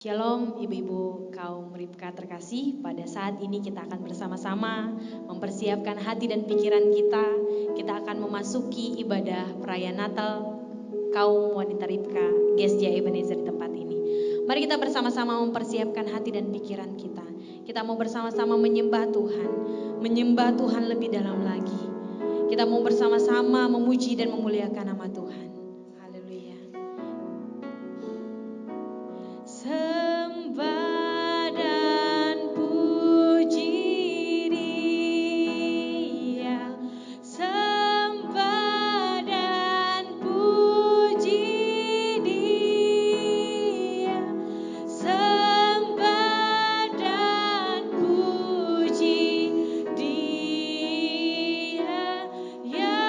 Shalom ibu-ibu kaum Ribka terkasih, pada saat ini kita akan bersama-sama mempersiapkan hati dan pikiran kita. Kita akan memasuki ibadah perayaan Natal kaum wanita Ribka Gesja Ebenezer di tempat ini. Mari kita bersama-sama mempersiapkan hati dan pikiran kita. Kita mau bersama-sama menyembah Tuhan lebih dalam lagi. Kita mau bersama-sama memuji dan memuliakan nama Tuhan. Haleluya. Sembah dan puji Dia, sembah dan puji Dia, sembah dan puji Dia, ya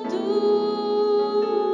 Tuhan.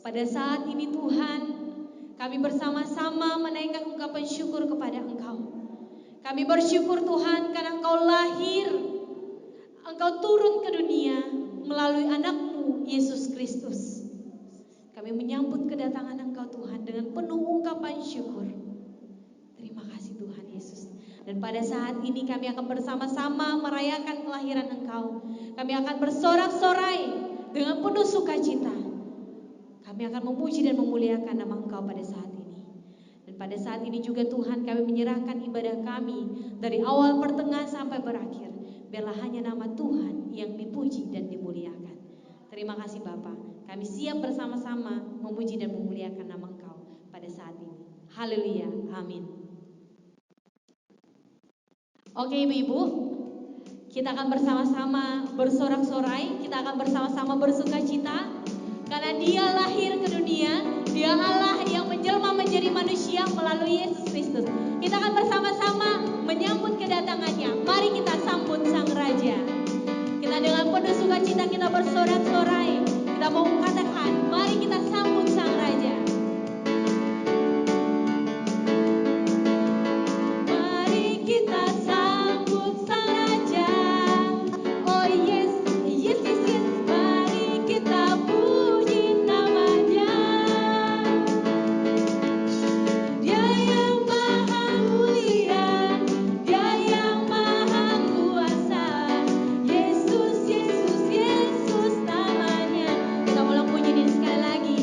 Pada saat ini Tuhan, kami bersama-sama menaikkan ungkapan syukur kepada Engkau. Kami bersyukur Tuhan karena Engkau lahir, Engkau turun ke dunia melalui anak-Mu Yesus Kristus. Kami menyambut kedatangan Engkau Tuhan dengan penuh ungkapan syukur. Terima kasih Tuhan Yesus. Dan pada saat ini kami akan bersama-sama merayakan kelahiran Engkau. Kami akan bersorak-sorai dengan penuh sukacita. Kami akan memuji dan memuliakan nama Engkau pada saat ini. Dan pada saat ini juga Tuhan, kami menyerahkan ibadah kami dari awal pertengahan sampai berakhir. Biarlah hanya nama Tuhan yang dipuji dan dimuliakan. Terima kasih Bapa. Kami siap bersama-sama memuji dan memuliakan nama Engkau pada saat ini. Haleluya. Amin. Oke Ibu-ibu, kita akan bersama-sama bersorak-sorai. Kita akan bersama-sama bersukacita. Karena Dia lahir ke dunia, Dia Allah yang menjelma menjadi manusia melalui Yesus Kristus. Kita akan bersama-sama menyambut kedatangannya. Mari kita sambut Sang Raja. Kita dengan penuh sukacita kita bersorak-sorai. Kita mau katakan, mari kita sambut Sang Raja. Mari kita sambut Sang Raja. Oh yes, yes, yes, yes. Mari kita puji namanya. Dia yang maha mulia, Dia yang maha kuasa. Yesus, Yesus, Yesus namanya. Kita ulang puji ini sekali lagi.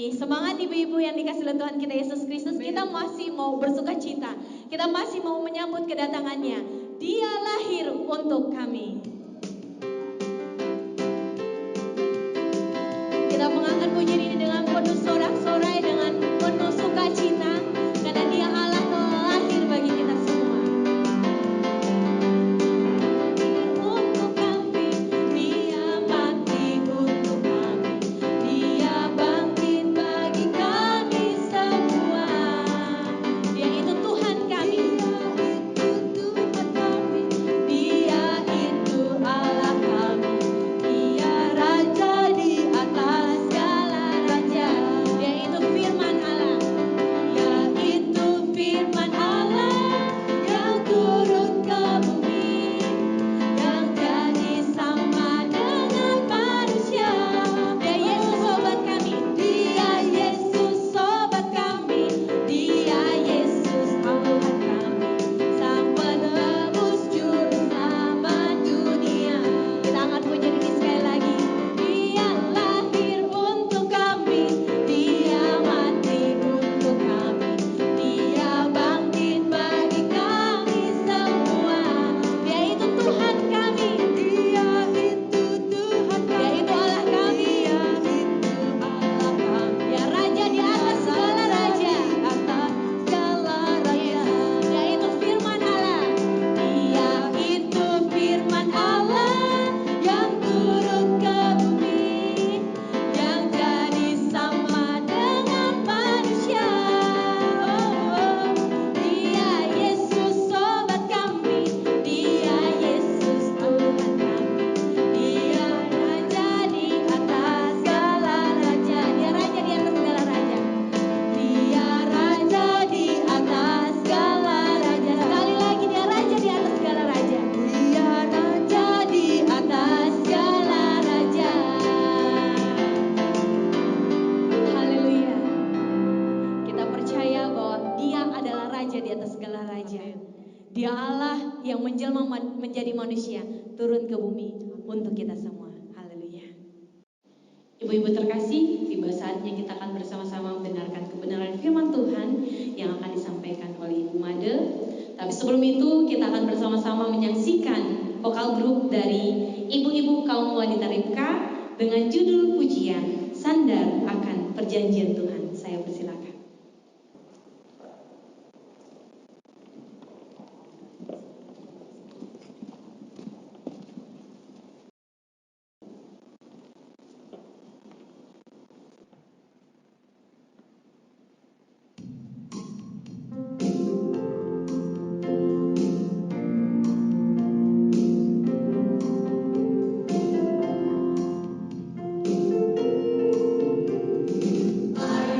Semangat ibu-ibu yang dikasih oleh Tuhan kita Yesus Kristus. Kita masih mau bersuka cita. Kita masih mau menyambut kedatangannya. Dia lahir untuk kami. Kita mengangkat pujian ini dengan penuh sorak-sorai, dengan penuh sukacita, karena Dia Allah telah lahir bagi kita semua. Untuk kami, Dia mati untuk kami, Dia bangkit bagi kami semua. Dia itu Tuhan kami, Dia itu Allah kami, Dia Raja di atas segala raja. Dia itu firman Allah, Dia itu firman Allah yang turun ke bumi, yang jadi sama dengan manusia. Dia Yesus sobat kami, Dia Yesus sobat kami, Dia Yesus Tuhan kami, Sang penebus juru selamat dunia. Kita angkat pujian ini sekali lagi. Dia lahir untuk kami, Dia mati untuk kami, Dia bangkit bagi kami semua. Dia itu Tuhan kami, Dia itu Tuhan kami, Dia itu Allah kami, Dia itu Allah kami. Dia Raja di atas segala raja, atas segala raja. Dia itu firman Allah, Dia itu firman Allah yang turun ke bumi, yang jadi sama dengan manusia. Dia Yesus sobat kami, Dia Yesus Tuhan kami, Dia Raja di atas segala raja. Dia Raja di atas segala raja, Dia Raja di atas segala raja. Sekali lagi, Dia Raja di atas segala raja, Dia Raja di atas segala raja. Haleluya. Kita percaya bahwa Dia adalah Raja di atas segala raja. Dia Allah yang menjelma menjadi manusia, turun ke bumi untuk kita semua. Haleluya. Ibu-ibu terkasih, tiba saatnya kita akan bersama-sama mendengarkan kebenaran firman Tuhan yang akan disampaikan oleh Ibu Made. Tapi sebelum itu kita akan bersama-sama menyaksikan vokal grup dari ibu-ibu kaum wanita Ribka dengan judul pujian Sandar akan Perjanjian Tuhan. Saya persilakan. Mari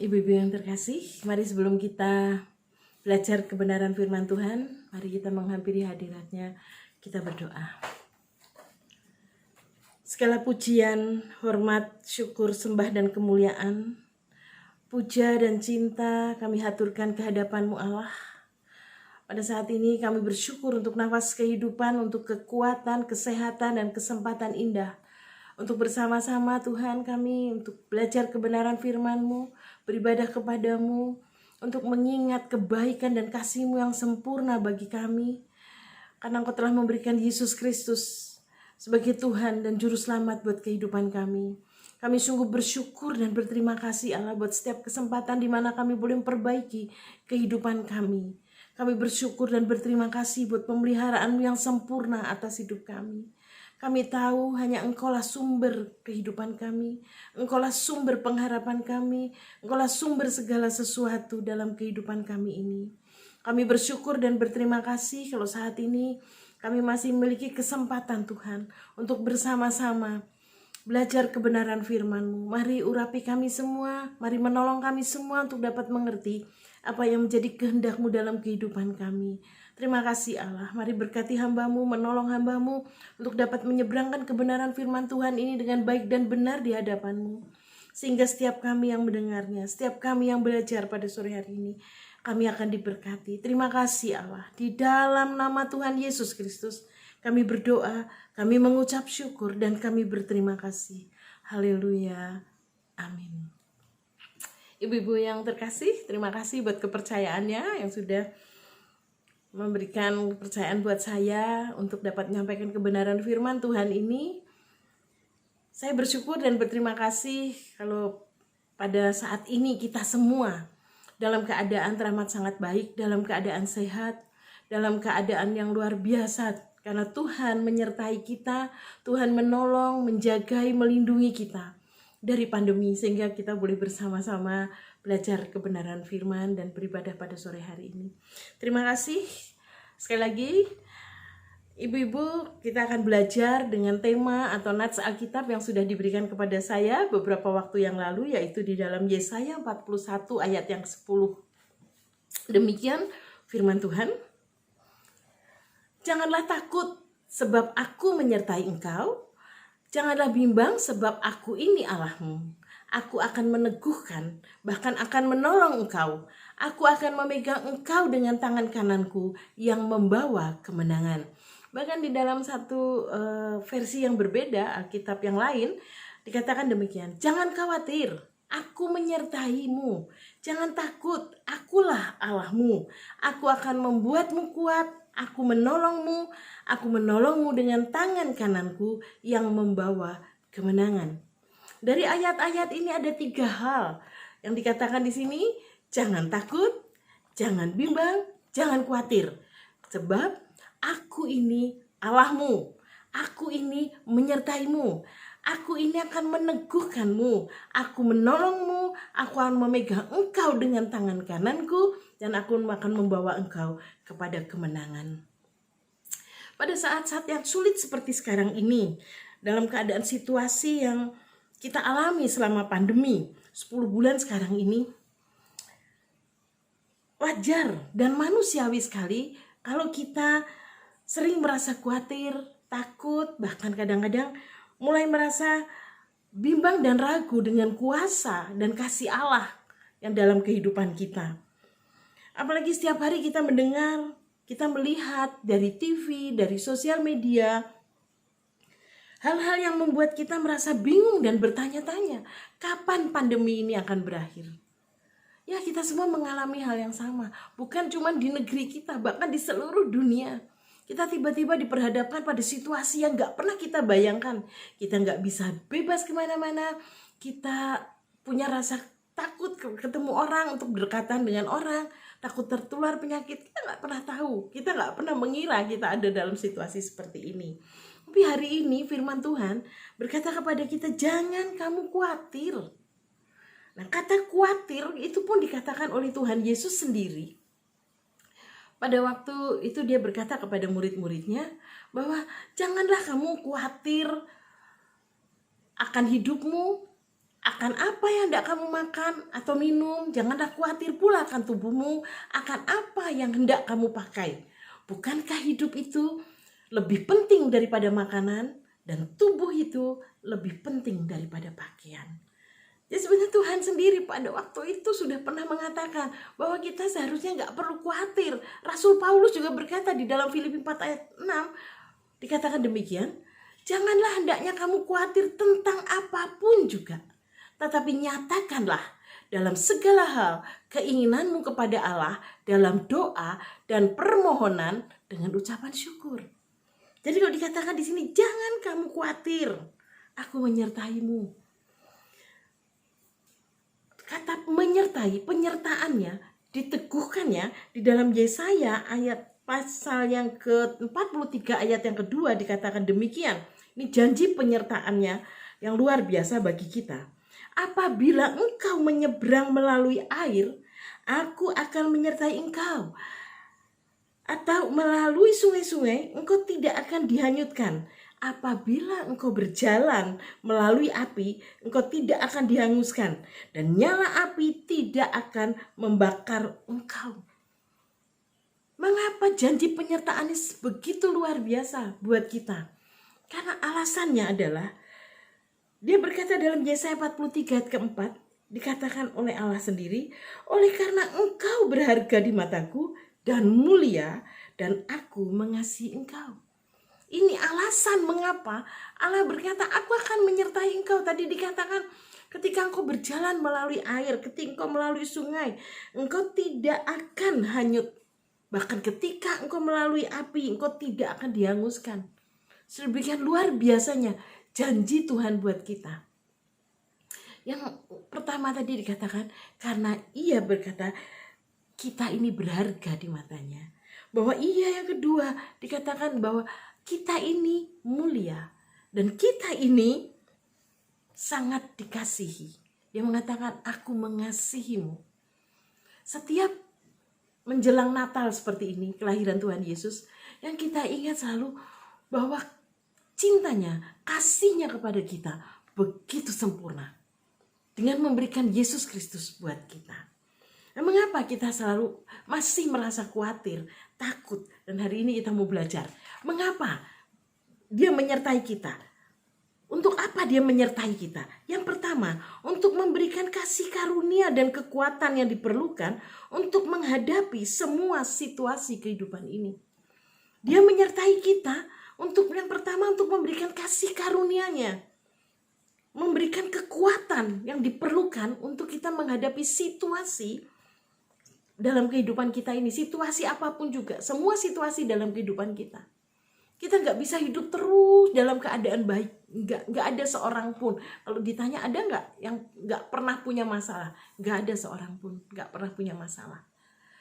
Ibu-ibu yang terkasih, mari sebelum kita belajar kebenaran firman Tuhan, mari kita menghampiri hadiratnya, kita berdoa. Segala pujian, hormat, syukur, sembah, dan kemuliaan, puja dan cinta kami haturkan ke hadapan-Mu Allah. Pada saat ini kami bersyukur untuk nafas kehidupan, untuk kekuatan, kesehatan, dan kesempatan indah. Untuk bersama-sama Tuhan kami, untuk belajar kebenaran firman-Mu, beribadah kepadamu, untuk mengingat kebaikan dan kasih-Mu yang sempurna bagi kami. Karena Engkau telah memberikan Yesus Kristus sebagai Tuhan dan Juru Selamat buat kehidupan kami. Kami sungguh bersyukur dan berterima kasih Allah buat setiap kesempatan di mana kami boleh memperbaiki kehidupan kami. Kami bersyukur dan berterima kasih buat pemeliharaan-Mu yang sempurna atas hidup kami. Kami tahu hanya Engkaulah sumber kehidupan kami. Engkaulah sumber pengharapan kami. Engkaulah sumber segala sesuatu dalam kehidupan kami ini. Kami bersyukur dan berterima kasih kalau saat ini kami masih memiliki kesempatan Tuhan untuk bersama-sama belajar kebenaran firman-Mu. Mari urapi kami semua, mari menolong kami semua untuk dapat mengerti apa yang menjadi kehendak-Mu dalam kehidupan kami. Terima kasih Allah, mari berkati hamba-Mu, menolong hamba-Mu untuk dapat menyeberangkan kebenaran firman Tuhan ini dengan baik dan benar di hadapan-Mu. Sehingga setiap kami yang mendengarnya, setiap kami yang belajar pada sore hari ini, kami akan diberkati. Terima kasih Allah, di dalam nama Tuhan Yesus Kristus, kami berdoa, kami mengucap syukur, dan kami berterima kasih. Haleluya, amin. Ibu-ibu yang terkasih, terima kasih buat kepercayaannya yang sudah memberikan kepercayaan buat saya untuk dapat menyampaikan kebenaran firman Tuhan ini. Saya bersyukur dan berterima kasih kalau pada saat ini kita semua dalam keadaan teramat sangat baik, dalam keadaan sehat, dalam keadaan yang luar biasa. Karena Tuhan menyertai kita, Tuhan menolong, menjagai, melindungi kita dari pandemi. Sehingga kita boleh bersama-sama belajar kebenaran firman dan beribadah pada sore hari ini. Terima kasih. Sekali lagi, ibu-ibu, kita akan belajar dengan tema atau nats Alkitab yang sudah diberikan kepada saya beberapa waktu yang lalu, yaitu di dalam Yesaya 41 ayat yang 10. Demikian firman Tuhan. Janganlah takut sebab aku menyertai engkau. Janganlah bimbang sebab aku ini Allahmu. Aku akan meneguhkan, bahkan akan menolong engkau. Aku akan memegang engkau dengan tangan kananku yang membawa kemenangan. Bahkan di dalam satu versi yang berbeda, Alkitab yang lain, dikatakan demikian. Jangan khawatir, aku menyertaimu. Jangan takut, akulah Allahmu. Aku akan membuatmu kuat, aku menolongmu. Aku menolongmu dengan tangan kananku yang membawa kemenangan. Dari ayat-ayat ini ada 3 hal yang dikatakan di sini. Jangan takut, jangan bimbang, jangan khawatir. Sebab aku ini Allahmu. Aku ini menyertaimu. Aku ini akan meneguhkanmu. Aku menolongmu. Aku akan memegang engkau dengan tangan kananku. Dan aku akan membawa engkau kepada kemenangan. Pada saat-saat yang sulit seperti sekarang ini, dalam keadaan situasi yang kita alami selama pandemi 10 bulan sekarang ini, wajar dan manusiawi sekali kalau kita sering merasa khawatir, takut, bahkan kadang-kadang mulai merasa bimbang dan ragu dengan kuasa dan kasih Allah yang dalam kehidupan kita. Apalagi setiap hari kita mendengar, kita melihat dari TV, dari sosial media, hal-hal yang membuat kita merasa bingung dan bertanya-tanya, kapan pandemi ini akan berakhir? Ya, kita semua mengalami hal yang sama. Bukan cuma di negeri kita, bahkan di seluruh dunia. Kita tiba-tiba diperhadapkan pada situasi yang gak pernah kita bayangkan. Kita gak bisa bebas kemana-mana. Kita punya rasa takut ketemu orang, untuk berdekatan dengan orang. Takut tertular penyakit. Kita gak pernah tahu. Kita gak pernah mengira kita ada dalam situasi seperti ini. Tapi hari ini firman Tuhan berkata kepada kita, jangan kamu khawatir. Nah, kata khawatir itu pun dikatakan oleh Tuhan Yesus sendiri. Pada waktu itu dia berkata kepada murid-muridnya bahwa janganlah kamu khawatir akan hidupmu, akan apa yang hendak kamu makan atau minum. Janganlah khawatir pula akan tubuhmu, akan apa yang hendak kamu pakai. Bukankah hidup itu lebih penting daripada makanan, dan tubuh itu lebih penting daripada pakaian. Ya sebenarnya Tuhan sendiri pada waktu itu sudah pernah mengatakan bahwa kita seharusnya nggak perlu khawatir. Rasul Paulus juga berkata di dalam Filipi 4 ayat 6, dikatakan demikian, janganlah hendaknya kamu khawatir tentang apapun juga, tetapi nyatakanlah dalam segala hal keinginanmu kepada Allah dalam doa dan permohonan dengan ucapan syukur. Jadi kalau dikatakan di sini, jangan kamu khawatir, aku menyertaimu. Kata menyertai, penyertaannya diteguhkannya di dalam Yesaya ayat pasal yang ke-43 ayat yang kedua dikatakan demikian. Ini janji penyertaannya yang luar biasa bagi kita. Apabila engkau menyeberang melalui air, aku akan menyertai engkau. Atau melalui sungai-sungai, engkau tidak akan dihanyutkan. Apabila engkau berjalan melalui api, engkau tidak akan dihanguskan, dan nyala api tidak akan membakar engkau. Mengapa janji penyertaannya begitu luar biasa buat kita? Karena alasannya adalah, dia berkata dalam Yesaya 43 ayat keempat, dikatakan oleh Allah sendiri, oleh karena engkau berharga di mataku dan mulia, dan aku mengasihi engkau. Ini alasan mengapa Allah berkata, aku akan menyertai engkau. Tadi dikatakan, ketika engkau berjalan melalui air, ketika engkau melalui sungai, engkau tidak akan hanyut. Bahkan ketika engkau melalui api, engkau tidak akan dihanguskan. Sedemikian luar biasanya janji Tuhan buat kita. Yang pertama tadi dikatakan, karena ia berkata, kita ini berharga di matanya. Bahwa yang kedua dikatakan bahwa kita ini mulia dan kita ini sangat dikasihi. Dia mengatakan, aku mengasihimu. Setiap menjelang Natal seperti ini, kelahiran Tuhan Yesus, yang kita ingat selalu bahwa cintanya, kasihnya kepada kita begitu sempurna dengan memberikan Yesus Kristus buat kita. Nah, mengapa kita selalu masih merasa khawatir, takut, dan hari ini kita mau belajar. Mengapa dia menyertai kita? Untuk apa dia menyertai kita? Yang pertama, untuk memberikan kasih karunia dan kekuatan yang diperlukan untuk menghadapi semua situasi kehidupan ini. Dia menyertai kita untuk yang pertama, untuk memberikan kasih karunia-Nya. Memberikan kekuatan yang diperlukan untuk kita menghadapi situasi dalam kehidupan kita ini. Situasi apapun juga, semua situasi dalam kehidupan kita. Kita nggak bisa hidup terus dalam keadaan baik. Nggak ada seorang pun. Kalau ditanya ada nggak yang nggak pernah punya masalah? Nggak ada seorang pun nggak pernah punya masalah.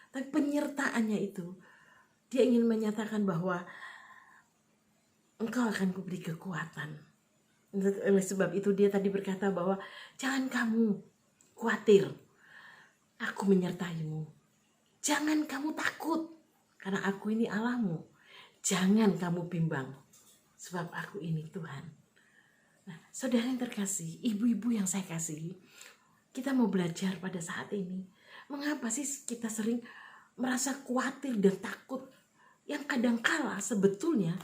Tapi penyertaannya itu, dia ingin menyatakan bahwa engkau akan kuberi kekuatan. Oleh sebab itu dia tadi berkata bahwa jangan kamu khawatir, aku menyertaimu. Jangan kamu takut, karena aku ini Allahmu. Jangan kamu bimbang, sebab aku ini Tuhan. Nah, saudara yang terkasih, ibu-ibu yang saya kasihi, kita mau belajar pada saat ini. Mengapa sih kita sering merasa khawatir dan takut? Yang kadangkala sebetulnya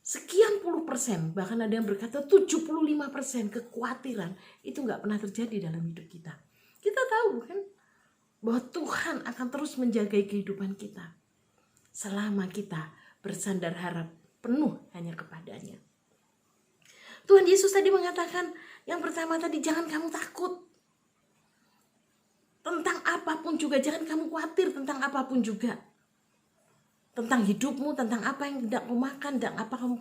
sekian puluh persen, bahkan ada yang berkata 75% kekhawatiran itu gak pernah terjadi dalam hidup kita. Kita tahu kan bahwa Tuhan akan terus menjaga kehidupan kita selama kita bersandar harap penuh hanya kepadanya. Tuhan Yesus tadi mengatakan, yang pertama tadi, jangan kamu takut tentang apapun juga, jangan kamu khawatir tentang apapun juga. Tentang hidupmu, tentang apa yang tidak kamu makan, tentang apa yang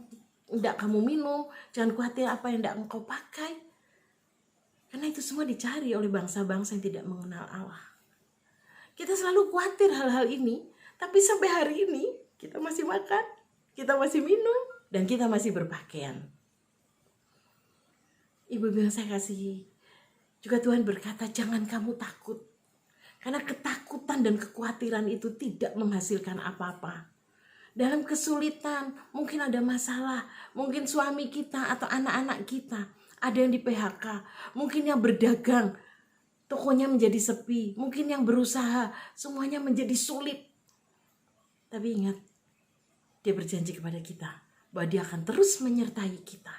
tidak kamu minum, jangan khawatir apa yang tidak engkau pakai. Karena itu semua dicari oleh bangsa-bangsa yang tidak mengenal Allah. Kita selalu khawatir hal-hal ini, tapi sampai hari ini kita masih makan, kita masih minum, dan kita masih berpakaian. Ibu-ibu yang saya kasihi, juga Tuhan berkata, jangan kamu takut. Karena ketakutan dan kekhawatiran itu tidak menghasilkan apa-apa. Dalam kesulitan, mungkin ada masalah, mungkin suami kita atau anak-anak kita ada yang di PHK, mungkin yang berdagang, tokonya menjadi sepi, mungkin yang berusaha, semuanya menjadi sulit. Tapi ingat, dia berjanji kepada kita bahwa dia akan terus menyertai kita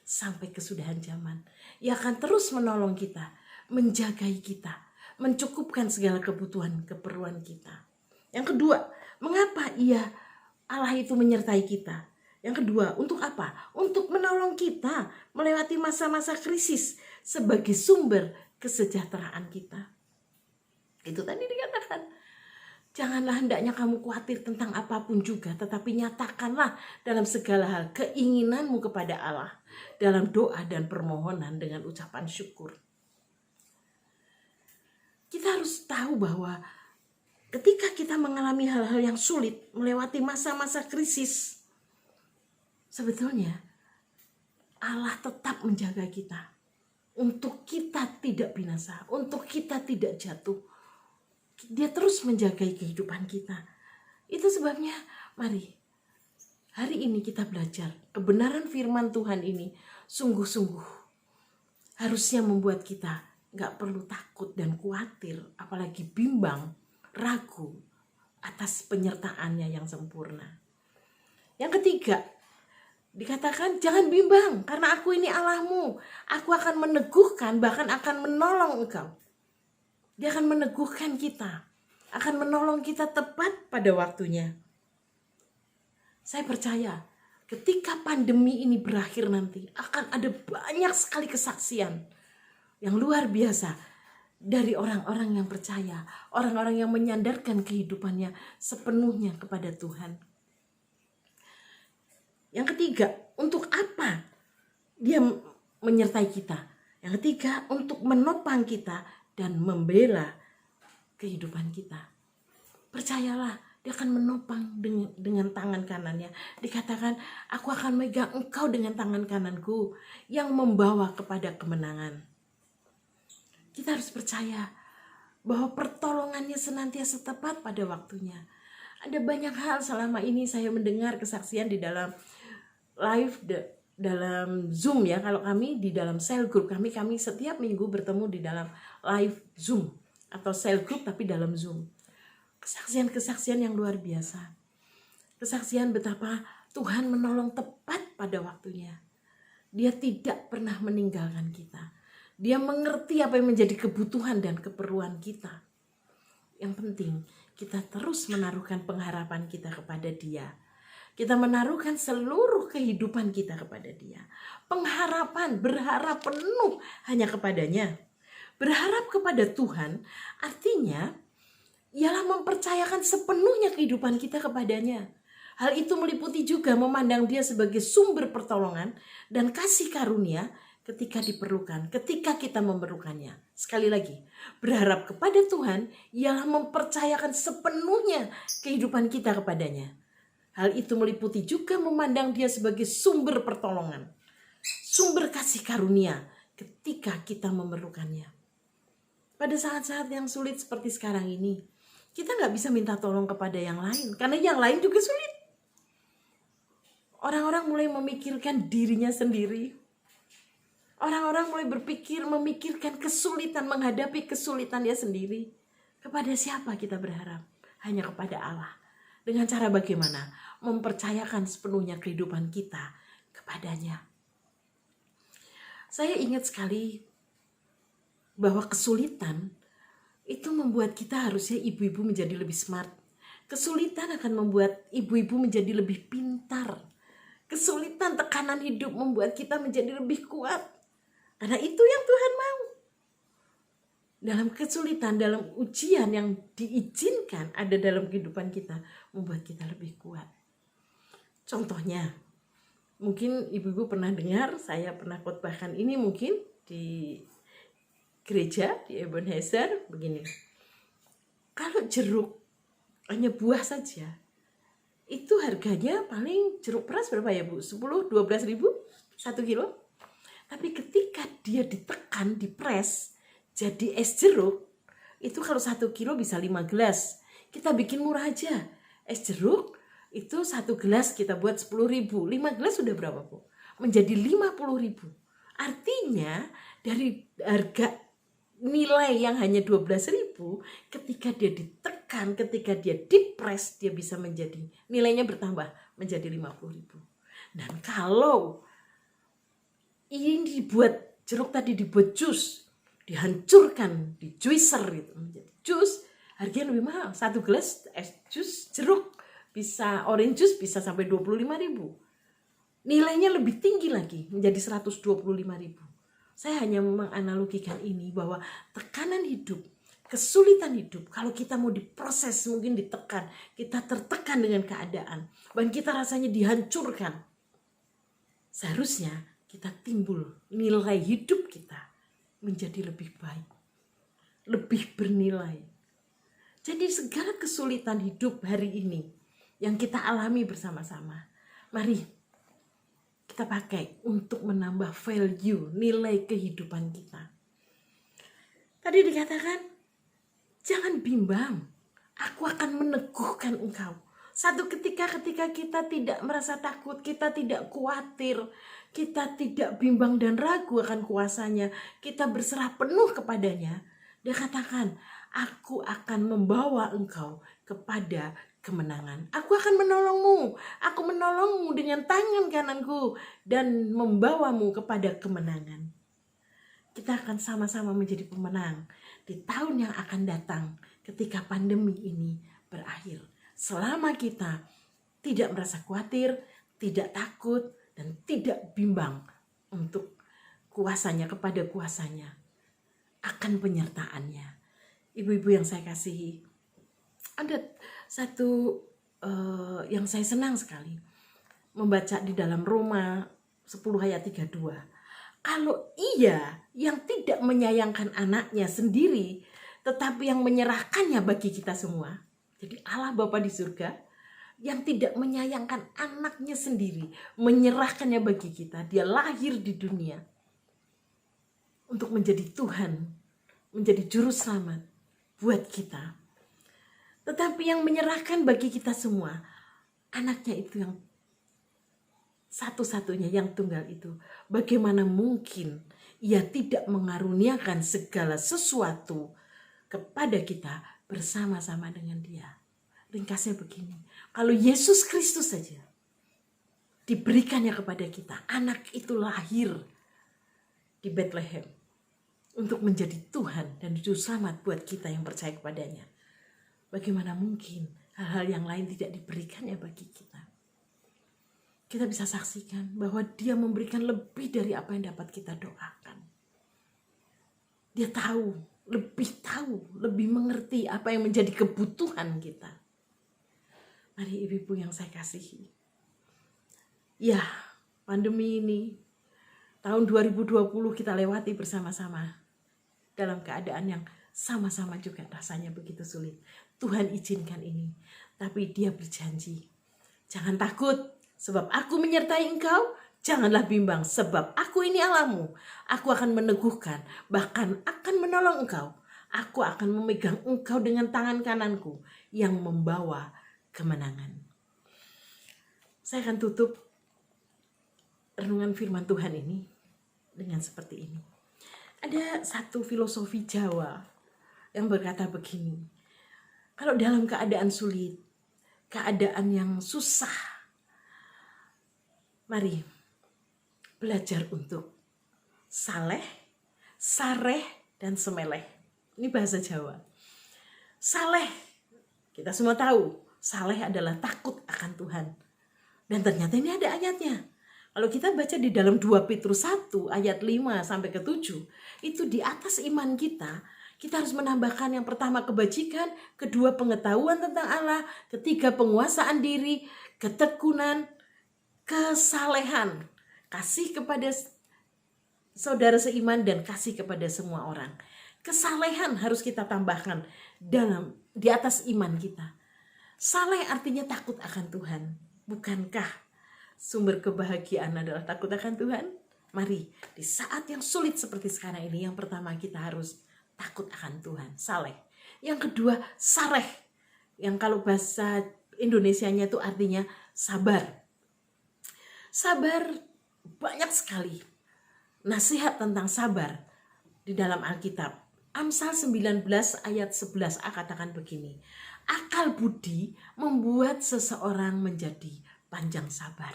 sampai kesudahan zaman. Ia akan terus menolong kita, menjagai kita, mencukupkan segala kebutuhan, keperluan kita. Yang kedua, mengapa Allah itu menyertai kita? Yang kedua, untuk apa? Untuk menolong kita melewati masa-masa krisis sebagai sumber kesejahteraan kita. Itu tadi dikatakan, janganlah hendaknya kamu khawatir tentang apapun juga, tetapi nyatakanlah dalam segala hal keinginanmu kepada Allah dalam doa dan permohonan dengan ucapan syukur. Kita harus tahu bahwa ketika kita mengalami hal-hal yang sulit, melewati masa-masa krisis, sebetulnya Allah tetap menjaga kita untuk kita tidak binasa, untuk kita tidak jatuh. Dia terus menjaga kehidupan kita. Itu sebabnya mari hari ini kita belajar kebenaran firman Tuhan ini sungguh-sungguh harusnya membuat kita gak perlu takut dan khawatir, apalagi bimbang, ragu atas penyertaannya yang sempurna. Yang ketiga, dikatakan jangan bimbang karena aku ini Allahmu. Aku akan meneguhkan, bahkan akan menolong engkau. Dia akan meneguhkan kita, akan menolong kita tepat pada waktunya. Saya percaya ketika pandemi ini berakhir nanti akan ada banyak sekali kesaksian yang luar biasa dari orang-orang yang percaya, orang-orang yang menyandarkan kehidupannya sepenuhnya kepada Tuhan. Yang ketiga, untuk apa dia menyertai kita? Yang ketiga, untuk menopang kita dan membela kehidupan kita. Percayalah, dia akan menopang dengan tangan kanannya. Dikatakan, aku akan megang engkau dengan tangan kananku yang membawa kepada kemenangan. Kita harus percaya bahwa pertolongannya senantiasa tepat pada waktunya. Ada banyak hal selama ini saya mendengar kesaksian di dalam live dalam Zoom ya. Kalau kami di dalam cell group kami setiap minggu bertemu di dalam live Zoom atau cell group tapi dalam Zoom. Kesaksian-kesaksian yang luar biasa. Kesaksian betapa Tuhan menolong tepat pada waktunya. Dia tidak pernah meninggalkan kita. Dia mengerti apa yang menjadi kebutuhan dan keperluan kita. Yang penting kita terus menaruhkan pengharapan kita kepada Dia. Kita menaruhkan seluruh kehidupan kita kepada Dia. Pengharapan, berharap penuh hanya kepadanya. Berharap kepada Tuhan artinya ialah mempercayakan sepenuhnya kehidupan kita kepadanya. Hal itu meliputi juga memandang Dia sebagai sumber pertolongan dan kasih karunia ketika diperlukan, ketika kita memerlukannya. Sekali lagi, berharap kepada Tuhan ialah mempercayakan sepenuhnya kehidupan kita kepadanya. Hal itu meliputi juga memandang Dia sebagai sumber pertolongan, sumber kasih karunia ketika kita memerlukannya. Pada saat-saat yang sulit seperti sekarang ini, kita gak bisa minta tolong kepada yang lain, karena yang lain juga sulit. Orang-orang mulai memikirkan dirinya sendiri. Orang-orang mulai memikirkan kesulitan, menghadapi kesulitannya sendiri. Kepada siapa kita berharap? Hanya kepada Allah. Dengan cara bagaimana? Mempercayakan sepenuhnya kehidupan kita kepadanya. Saya ingat sekali bahwa kesulitan itu membuat kita harusnya ibu-ibu menjadi lebih smart. Kesulitan akan membuat ibu-ibu menjadi lebih pintar. Kesulitan, tekanan hidup membuat kita menjadi lebih kuat. Karena itu yang Tuhan mau. Dalam kesulitan, dalam ujian yang diizinkan ada dalam kehidupan kita, membuat kita lebih kuat. Contohnya, mungkin ibu-ibu pernah dengar, saya pernah khotbahkan ini mungkin di gereja, di Ebenezer, begini. Kalau jeruk, hanya buah saja, itu harganya paling jeruk peras berapa ya Bu? 10-12 ribu 1 kilo. Tapi ketika dia ditekan, dipres, jadi es jeruk, itu kalau 1 kilo bisa 5 gelas. Kita bikin murah aja. Es jeruk itu 1 gelas kita buat 10 ribu. 5 gelas sudah berapa Bu? Menjadi 50 ribu. Artinya dari harga nilai yang hanya 12.000, ketika dia ditekan, ketika dia dipres, dia bisa menjadi, nilainya bertambah menjadi 50.000. Dan kalau ini dibuat, jeruk tadi dibuat jus, dihancurkan di juicer itu menjadi jus, harganya lebih mahal. 1 gelas es jus jeruk bisa, orange juice bisa sampai 25.000. Nilainya lebih tinggi lagi menjadi 125.000. Saya hanya menganalogikan ini bahwa tekanan hidup, kesulitan hidup, kalau kita mau diproses, mungkin ditekan, kita tertekan dengan keadaan, bahkan kita rasanya dihancurkan. Seharusnya kita timbul nilai hidup kita menjadi lebih baik, lebih bernilai. Jadi segala kesulitan hidup hari ini yang kita alami bersama-sama, mari kita pakai untuk menambah value, nilai kehidupan kita. Tadi dikatakan, jangan bimbang, aku akan meneguhkan engkau. Satu ketika kita tidak merasa takut, kita tidak khawatir, kita tidak bimbang dan ragu akan kuasanya, kita berserah penuh kepadanya. Dia katakan, aku akan membawa engkau kepada kemenangan. Aku akan menolongmu. Aku menolongmu dengan tangan kananku dan membawamu kepada kemenangan. Kita akan sama-sama menjadi pemenang di tahun yang akan datang ketika pandemi ini berakhir. Selama kita tidak merasa khawatir, tidak takut, dan tidak bimbang untuk kuasanya kepada kuasanya, akan penyertaannya. Ibu-ibu yang saya kasihi, ada satu yang saya senang sekali membaca di dalam Roma 10 ayat 32. Kalau ia yang tidak menyayangkan anaknya sendiri, tetapi yang menyerahkannya bagi kita semua. Jadi Allah Bapa di surga yang tidak menyayangkan anaknya sendiri, menyerahkannya bagi kita. Dia lahir di dunia untuk menjadi Tuhan, menjadi juru selamat buat kita. Tetapi yang menyerahkan bagi kita semua, anaknya itu yang satu-satunya, yang tunggal itu. Bagaimana mungkin ia tidak mengaruniakan segala sesuatu kepada kita bersama-sama dengan dia? Ringkasnya begini, kalau Yesus Kristus saja diberikannya kepada kita, anak itu lahir di Bethlehem untuk menjadi Tuhan dan juru selamat buat kita yang percaya kepadanya. Bagaimana mungkin hal-hal yang lain tidak diberikannya bagi kita? Kita bisa saksikan bahwa dia memberikan lebih dari apa yang dapat kita doakan. Dia tahu, lebih mengerti apa yang menjadi kebutuhan kita. Mari ibu-ibu yang saya kasihi. Ya, pandemi ini tahun 2020 kita lewati bersama-sama dalam keadaan yang sama-sama juga rasanya begitu sulit. Tuhan izinkan ini, tapi dia berjanji, jangan takut sebab aku menyertai engkau, janganlah bimbang sebab aku ini Allahmu. Aku akan meneguhkan, bahkan akan menolong engkau. Aku akan memegang engkau dengan tangan kananku yang membawa kemenangan. Saya akan tutup renungan firman Tuhan ini dengan seperti ini. Ada satu filosofi Jawa yang berkata begini, kalau dalam keadaan sulit, keadaan yang susah, mari belajar untuk saleh, sareh, dan semeleh. Ini bahasa Jawa. Saleh, kita semua tahu, saleh adalah takut akan Tuhan. Dan ternyata ini ada ayatnya. Kalau kita baca di dalam 2 Petrus 1 ayat 5 sampai ke 7, itu di atas iman kita harus menambahkan yang pertama kebajikan, kedua pengetahuan tentang Allah, ketiga penguasaan diri, ketekunan, kesalehan, kasih kepada saudara seiman dan kasih kepada semua orang. Kesalehan harus kita tambahkan di atas iman kita. Saleh artinya takut akan Tuhan. Bukankah sumber kebahagiaan adalah takut akan Tuhan? Mari di saat yang sulit seperti sekarang ini, yang pertama kita harus takut akan Tuhan, saleh. Yang kedua, sareh, yang kalau bahasa Indonesianya itu artinya sabar. Sabar banyak sekali nasihat tentang sabar di dalam Alkitab. Amsal 19 ayat 11a katakan begini. Akal budi membuat seseorang menjadi panjang sabar.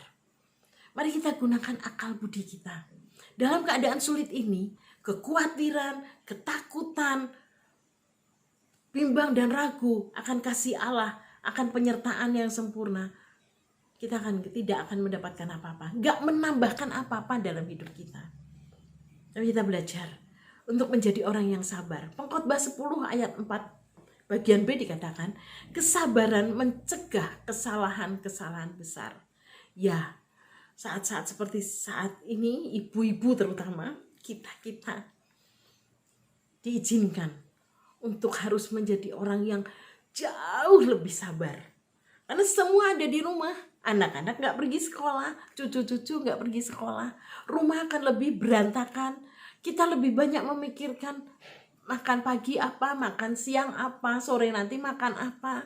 Mari kita gunakan akal budi kita. Dalam keadaan sulit ini, kekhawatiran, ketakutan, bimbang dan ragu akan kasih Allah, akan penyertaan yang sempurna, kita tidak akan mendapatkan apa-apa, gak menambahkan apa-apa dalam hidup kita. Tapi kita belajar untuk menjadi orang yang sabar. Pengkhotbah 10 ayat 4 bagian B dikatakan, kesabaran mencegah kesalahan-kesalahan besar. Ya, saat-saat seperti saat ini, ibu-ibu terutama, kita diizinkan untuk harus menjadi orang yang jauh lebih sabar. Karena semua ada di rumah. Anak-anak gak pergi sekolah, cucu-cucu gak pergi sekolah. Rumah akan lebih berantakan. Kita lebih banyak memikirkan makan pagi apa, makan siang apa, sore nanti makan apa.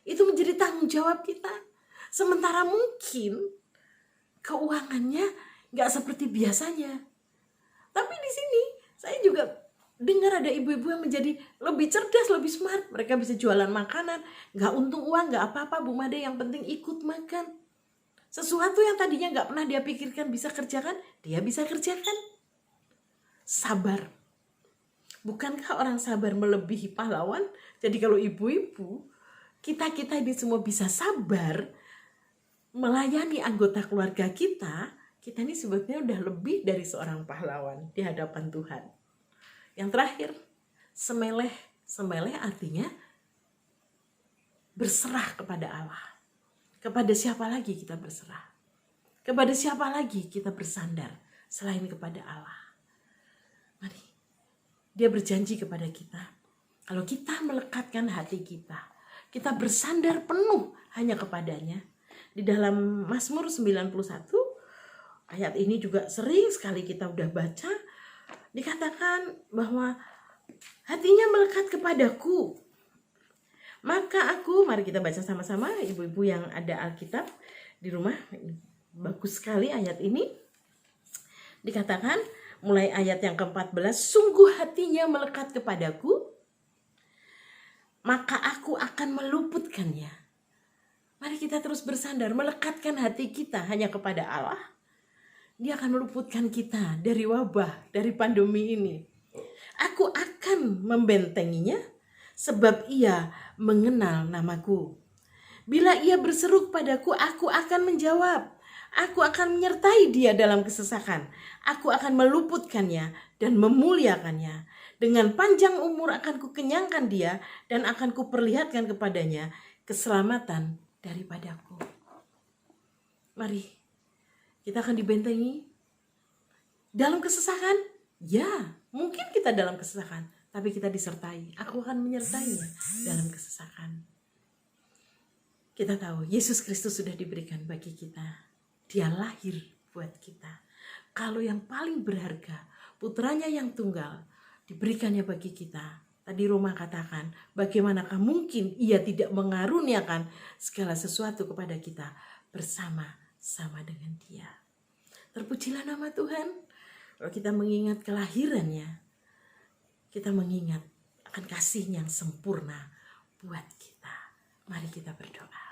Itu menjadi tanggung jawab kita. Sementara mungkin keuangannya gak seperti biasanya. Tapi di sini saya juga dengar ada ibu-ibu yang menjadi lebih cerdas, lebih smart. Mereka bisa jualan makanan, gak untung uang, gak apa-apa Bu Made, yang penting ikut makan. Sesuatu yang tadinya gak pernah dia pikirkan bisa kerjakan, dia bisa kerjakan. Sabar. Bukankah orang sabar melebihi pahlawan? Jadi kalau ibu-ibu, kita ini semua bisa sabar melayani anggota keluarga kita ini sebetulnya udah lebih dari seorang pahlawan di hadapan Tuhan. Yang terakhir, semeleh. Semeleh artinya berserah kepada Allah. Kepada siapa lagi kita berserah? Kepada siapa lagi kita bersandar selain kepada Allah? Mari, Dia berjanji kepada kita. Kalau kita melekatkan hati kita bersandar penuh hanya kepadanya. Di dalam Mazmur 91, ayat ini juga sering sekali kita udah baca, dikatakan bahwa hatinya melekat kepadaku. Maka aku, mari kita baca sama-sama, ibu-ibu yang ada Alkitab di rumah. Bagus sekali ayat ini. Dikatakan mulai ayat yang ke-14, sungguh hatinya melekat kepadaku, maka aku akan meluputkannya. Mari kita terus bersandar, melekatkan hati kita hanya kepada Allah. Dia akan meluputkan kita dari wabah, dari pandemi ini. Aku akan membentenginya sebab ia mengenal namaku. Bila ia berseru padaku, aku akan menjawab. Aku akan menyertai dia dalam kesesakan. Aku akan meluputkannya dan memuliakannya. Dengan panjang umur akan kukenyangkan dia dan akan kuperlihatkan kepadanya keselamatan daripadaku. Mari, kita akan dibentengi dalam kesesakan. Ya, mungkin kita dalam kesesakan, tapi kita disertai. Aku akan menyertainya dalam kesesakan. Kita tahu Yesus Kristus sudah diberikan bagi kita. Dia lahir buat kita. Kalau yang paling berharga, putranya yang tunggal, diberikannya bagi kita. Tadi Roma katakan, bagaimanakah mungkin ia tidak mengaruniakan segala sesuatu kepada kita bersama-sama dengan dia. Terpujilah nama Tuhan. Kalau kita mengingat kelahirannya, kita mengingat akan kasih yang sempurna buat kita. Mari kita berdoa.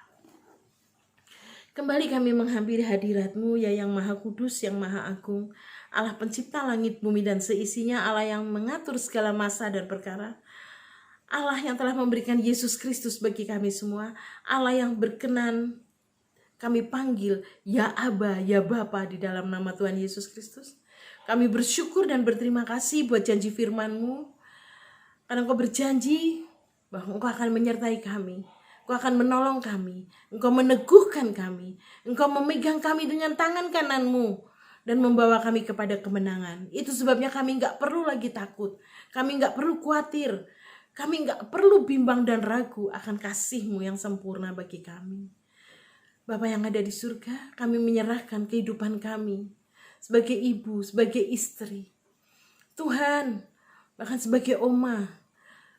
Kembali kami menghampiri hadirat-Mu, ya yang Maha Kudus, yang Maha Agung, Allah pencipta langit, bumi dan seisinya, Allah yang mengatur segala masa dan perkara, Allah yang telah memberikan Yesus Kristus bagi kami semua, Allah yang berkenan kami panggil ya Aba, ya Bapa di dalam nama Tuhan Yesus Kristus. Kami bersyukur dan berterima kasih buat janji firman-Mu, karena Engkau berjanji bahwa Engkau akan menyertai kami. Engkau akan menolong kami, Engkau meneguhkan kami, Engkau memegang kami dengan tangan kanan-Mu dan membawa kami kepada kemenangan. Itu sebabnya kami gak perlu lagi takut, kami gak perlu khawatir, kami gak perlu bimbang dan ragu akan kasih-Mu yang sempurna bagi kami. Bapa yang ada di surga, kami menyerahkan kehidupan kami sebagai ibu, sebagai istri, Tuhan, bahkan sebagai oma.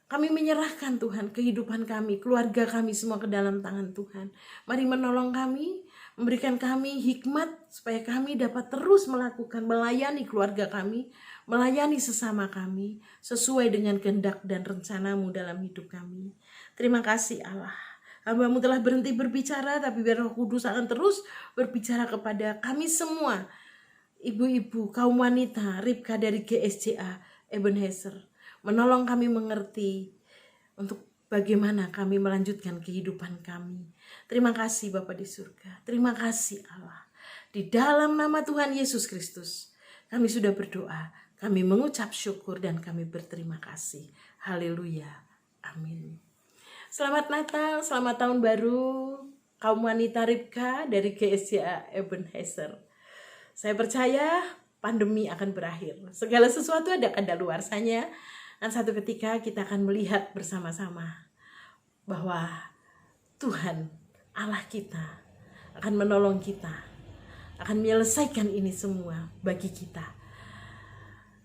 Kami menyerahkan Tuhan kehidupan kami, keluarga kami semua ke dalam tangan Tuhan. Mari menolong kami, Memberikan kami hikmat supaya kami dapat terus melakukan, melayani keluarga kami, melayani sesama kami, sesuai dengan kehendak dan rencana-Mu dalam hidup kami. Terima kasih Allah. Hamba-Mu telah berhenti berbicara, tapi biar Roh Kudus akan terus berbicara kepada kami semua. Ibu-ibu, kaum wanita, Ribka dari GSJA, Ebenezer, menolong kami mengerti untuk bagaimana kami melanjutkan kehidupan kami. Terima kasih Bapa di surga. Terima kasih Allah. Di dalam nama Tuhan Yesus Kristus, kami sudah berdoa. Kami mengucap syukur dan kami berterima kasih. Haleluya. Amin. Selamat Natal, selamat tahun baru. Kaum wanita Ribka dari GSJA Ebenezer. Saya percaya pandemi akan berakhir. Segala sesuatu ada kadaluarsanya. Dan satu ketika kita akan melihat bersama-sama bahwa Tuhan Allah kita akan menolong kita, akan menyelesaikan ini semua bagi kita,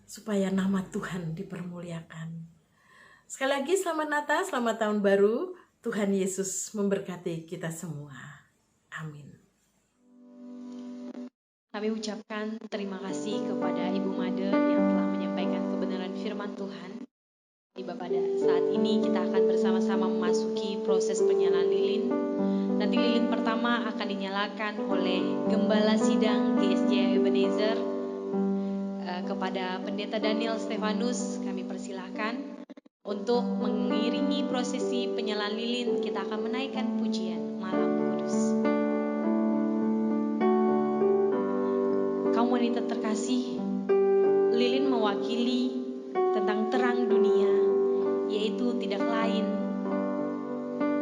supaya nama Tuhan dipermuliakan. Sekali lagi selamat Natal, selamat tahun baru. Tuhan Yesus memberkati kita semua. Amin. Kami ucapkan terima kasih kepada Ibu Made yang telah menyampaikan kebenaran firman Tuhan. Pada saat ini kita akan bersama-sama memasuki proses penyalaan lilin. Nanti lilin pertama akan dinyalakan oleh Gembala Sidang GSJA Ebenezer. Kepada Pendeta Daniel Stefanus kami persilahkan untuk mengiringi prosesi penyalaan lilin. Kita akan menaikkan pujian Malam Kudus. Kaum wanita terkasih, lilin mewakili tentang terang dunia, yaitu tidak lain,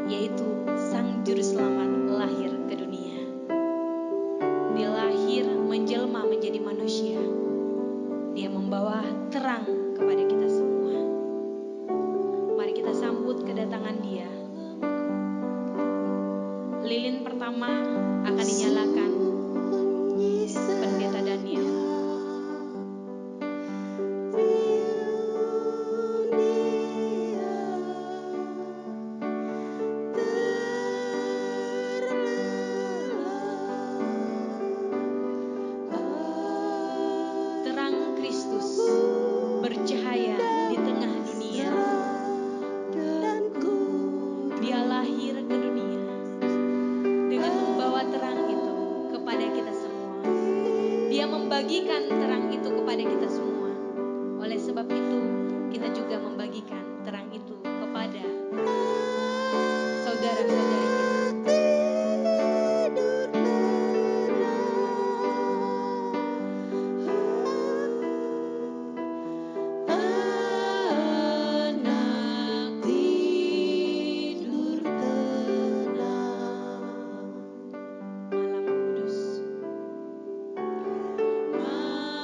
yaitu Sang Juru Selamat lahir ke dunia. Dia lahir menjelma menjadi manusia. Dia membawa terang kepada kita semua. Mari kita sambut kedatangan Dia. Lilin pertama akan dinyalakan Pendeta Daniel. Membagikan terang itu kepada kita semua. Oleh sebab itu, kita juga membagikan terang itu kepada saudara-saudari kita. Malam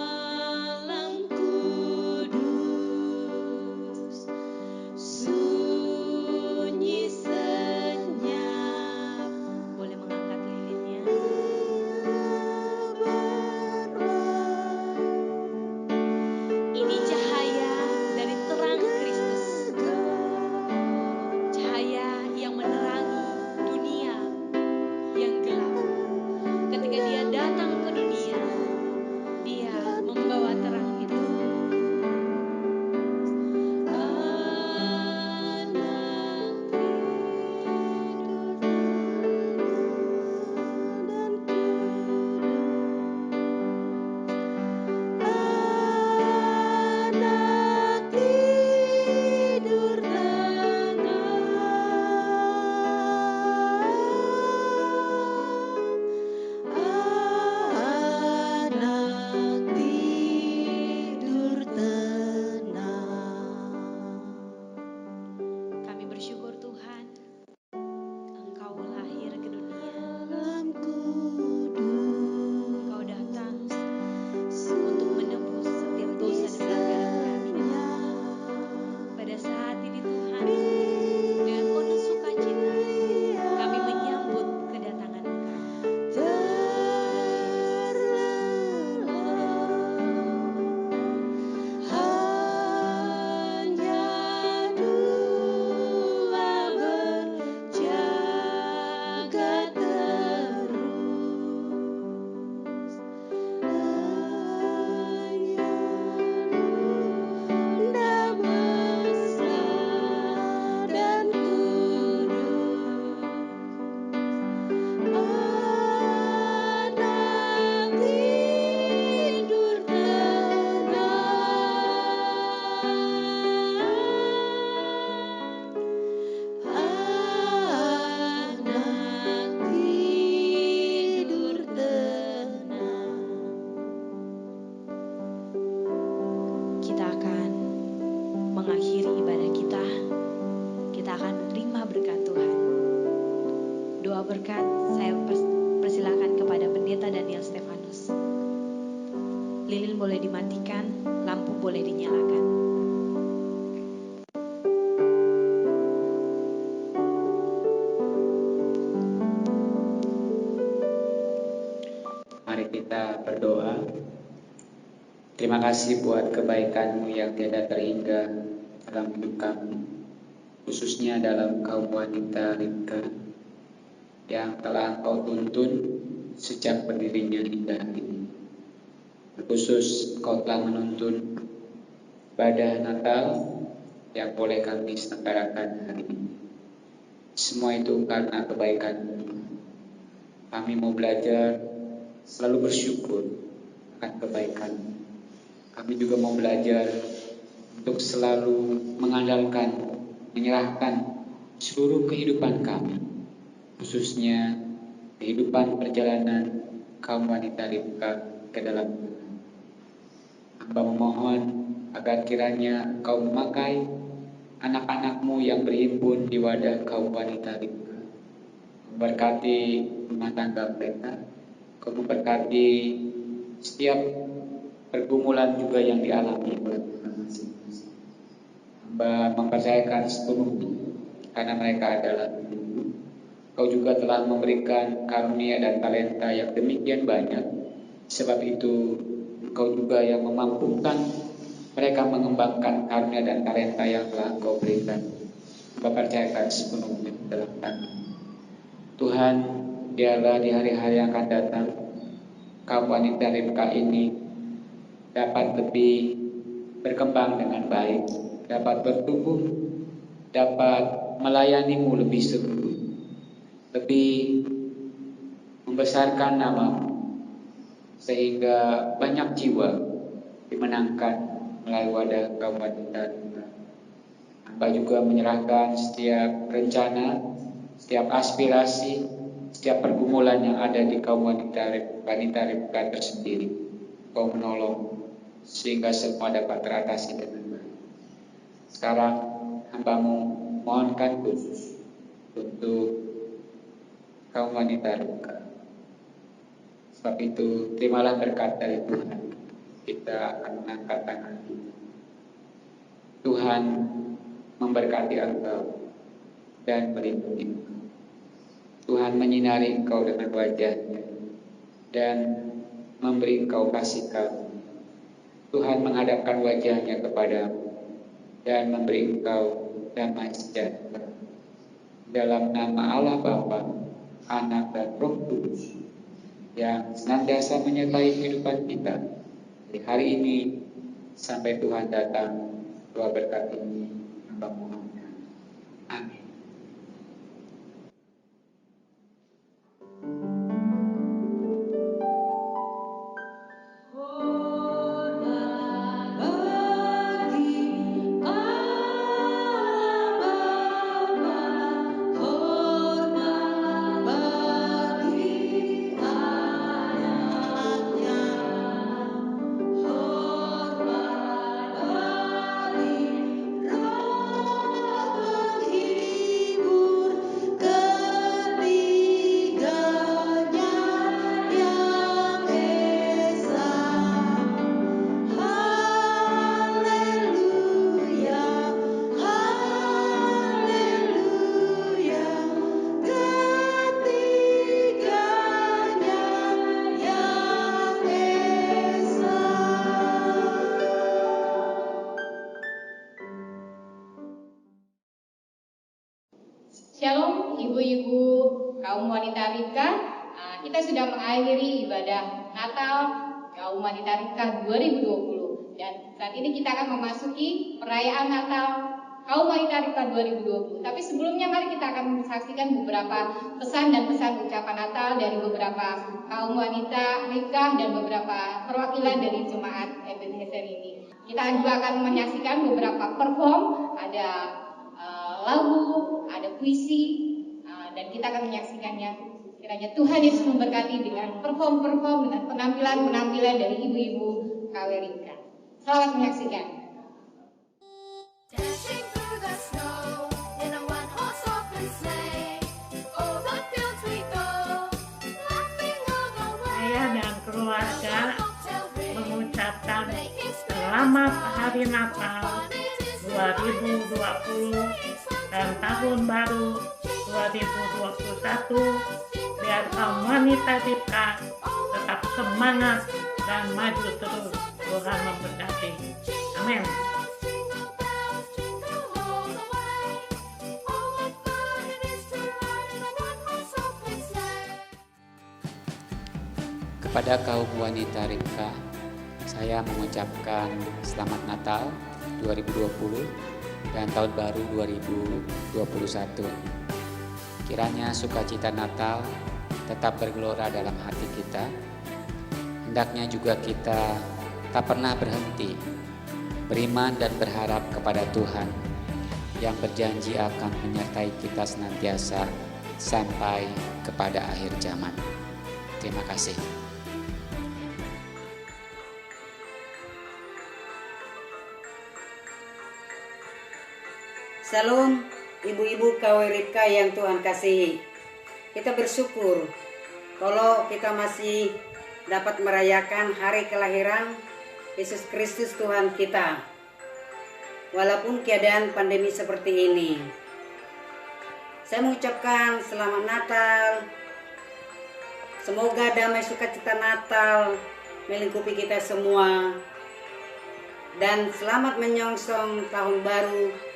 lilin boleh dimatikan, lampu boleh dinyalakan. Mari kita berdoa. Terima kasih buat kebaikan-Mu yang tiada terhingga dalam hidup kami, khususnya dalam kaum wanita Ribka yang telah Engkau tuntun sejak berdirinya hingga hari ini. Khusus Engkau telah menuntun ibadah Natal yang boleh kami selenggarakan hari ini. Semua itu karena kebaikan-Mu. Kami mau belajar selalu bersyukur akan kebaikan-Mu. Kami juga mau belajar untuk selalu mengandalkan, menyerahkan seluruh kehidupan kami, khususnya kehidupan perjalanan kaum wanita Ribka ke dalam Tuhan. Hamba memohon agar kiranya Engkau memakai anak-anak-Mu yang berhimpun di wadah kaum wanita Ribka, memberkati rumah tangga mereka, Engkau memberkati setiap pergumulan juga yang dialami oleh mereka masing-masing. Hamba mempercayakan sepenuhnya karena mereka adalah guru. Kau juga telah memberikan karunia dan talenta yang demikian banyak. Sebab itu Engkau juga yang memampukan mereka mengembangkan karunia dan talenta yang telah Engkau berikan. Hamba percayakan sepenuhnya dalam tangan Tuhan. Biarlah di hari-hari yang akan datang kaum wanita Ribka ini dapat lebih berkembang dengan baik, dapat bertumbuh, dapat melayani-Mu lebih sungguh, lebih membesarkan nama-Mu, sehingga banyak jiwa dimenangkan melalui wadah kaum wanita. Hamba juga menyerahkan setiap rencana, setiap aspirasi, setiap pergumulan yang ada di kaum wanita Ribka tersendiri. Kau menolong sehingga semua dapat teratasi dengan baik. Sekarang hamba-Mu mohonkan khusus untuk kaum wanita Ribka. Sebab itu terimalah berkat dari Tuhan. Kita akan mengangkat tangan kita. Tuhan memberkati engkau dan melindungi engkau. Tuhan menyinari engkau dengan wajah-Nya dan memberi engkau kasih karunia. Tuhan menghadapkan wajah-Nya kepadamu dan memberi engkau damai sejahtera. Dalam nama Allah Bapa, Anak dan Roh Kudus yang senantiasa menyertai kehidupan kita dari hari ini sampai Tuhan datang. Doa berkat ini hamba mohonkan. Amin. Shalom ibu-ibu kaum wanita Ribka. Kita sudah mengakhiri ibadah Natal kaum wanita Ribka 2020 dan saat ini kita akan memasuki perayaan Natal kaum wanita Ribka 2020. Tapi sebelumnya mari kita akan menyaksikan beberapa pesan dan pesan ucapan Natal dari beberapa kaum wanita Ribka dan beberapa perwakilan dari jemaat Ebenezer ini. Kita juga akan menyaksikan beberapa perform, ada lagu, ada puisi, dan kita akan menyaksikannya. Kiranya Tuhan Yesus memberkati dengan perform-perform, dengan penampilan-penampilan dari ibu-ibu KW Ribka. Selamat menyaksikan. Saya dan keluarga mengucapkan Selamat Hari Natal 2020 dan Tahun Baru 2021. Biar kaum wanita Ribka tetap semangat dan maju terus. Tuhan memberkati. Amin. Kepada kaum wanita Ribka, saya mengucapkan Selamat Natal 2020 dan Tahun Baru 2021. Kiranya sukacita Natal tetap bergelora dalam hati kita. Hendaknya juga kita tak pernah berhenti beriman dan berharap kepada Tuhan yang berjanji akan menyertai kita senantiasa sampai kepada akhir zaman. Terima kasih. Salam ibu-ibu KW Ribka yang Tuhan kasihi. Kita bersyukur kalau kita masih dapat merayakan hari kelahiran Yesus Kristus Tuhan kita. Walaupun keadaan pandemi seperti ini. Saya mengucapkan selamat Natal. Semoga damai sukacita Natal melingkupi kita semua. Dan selamat menyongsong tahun baru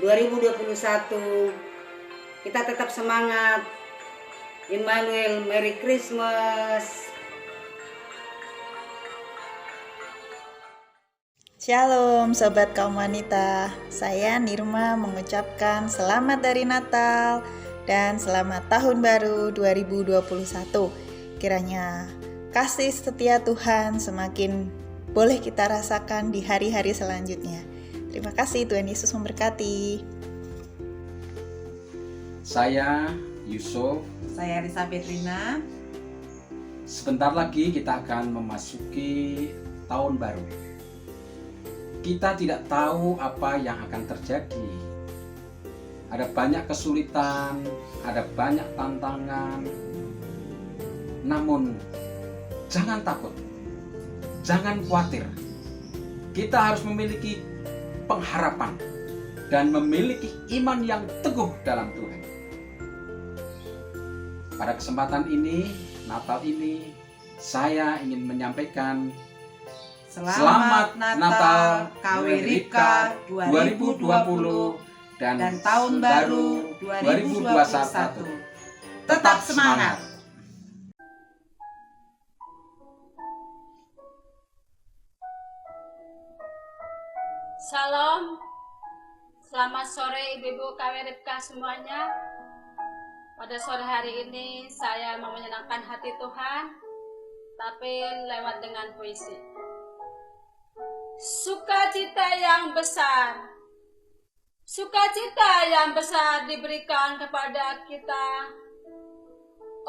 2021. Kita tetap semangat. Immanuel, Merry Christmas. Shalom Sobat Kaum Wanita, saya Nirma mengucapkan Selamat Hari Natal dan Selamat Tahun Baru 2021. Kiranya kasih setia Tuhan semakin boleh kita rasakan di hari-hari selanjutnya. Terima kasih, Tuhan Yesus memberkati. Saya Yusuf. Saya Elizabeth Rina. Sebentar lagi kita akan memasuki tahun baru. Kita tidak tahu apa yang akan terjadi. Ada banyak kesulitan, ada banyak tantangan. Namun, jangan takut, jangan khawatir. Kita harus memiliki pengharapan dan memiliki iman yang teguh dalam Tuhan. Pada kesempatan ini, Natal ini, saya ingin menyampaikan Selamat Natal KW Ribka 2020 dan Tahun Baru 2021. Tetap semangat! Salam, selamat sore ibu-ibu KW Ribka semuanya. Pada sore hari ini saya mau menyenangkan hati Tuhan, tapi lewat dengan puisi. Sukacita yang besar, sukacita yang besar diberikan kepada kita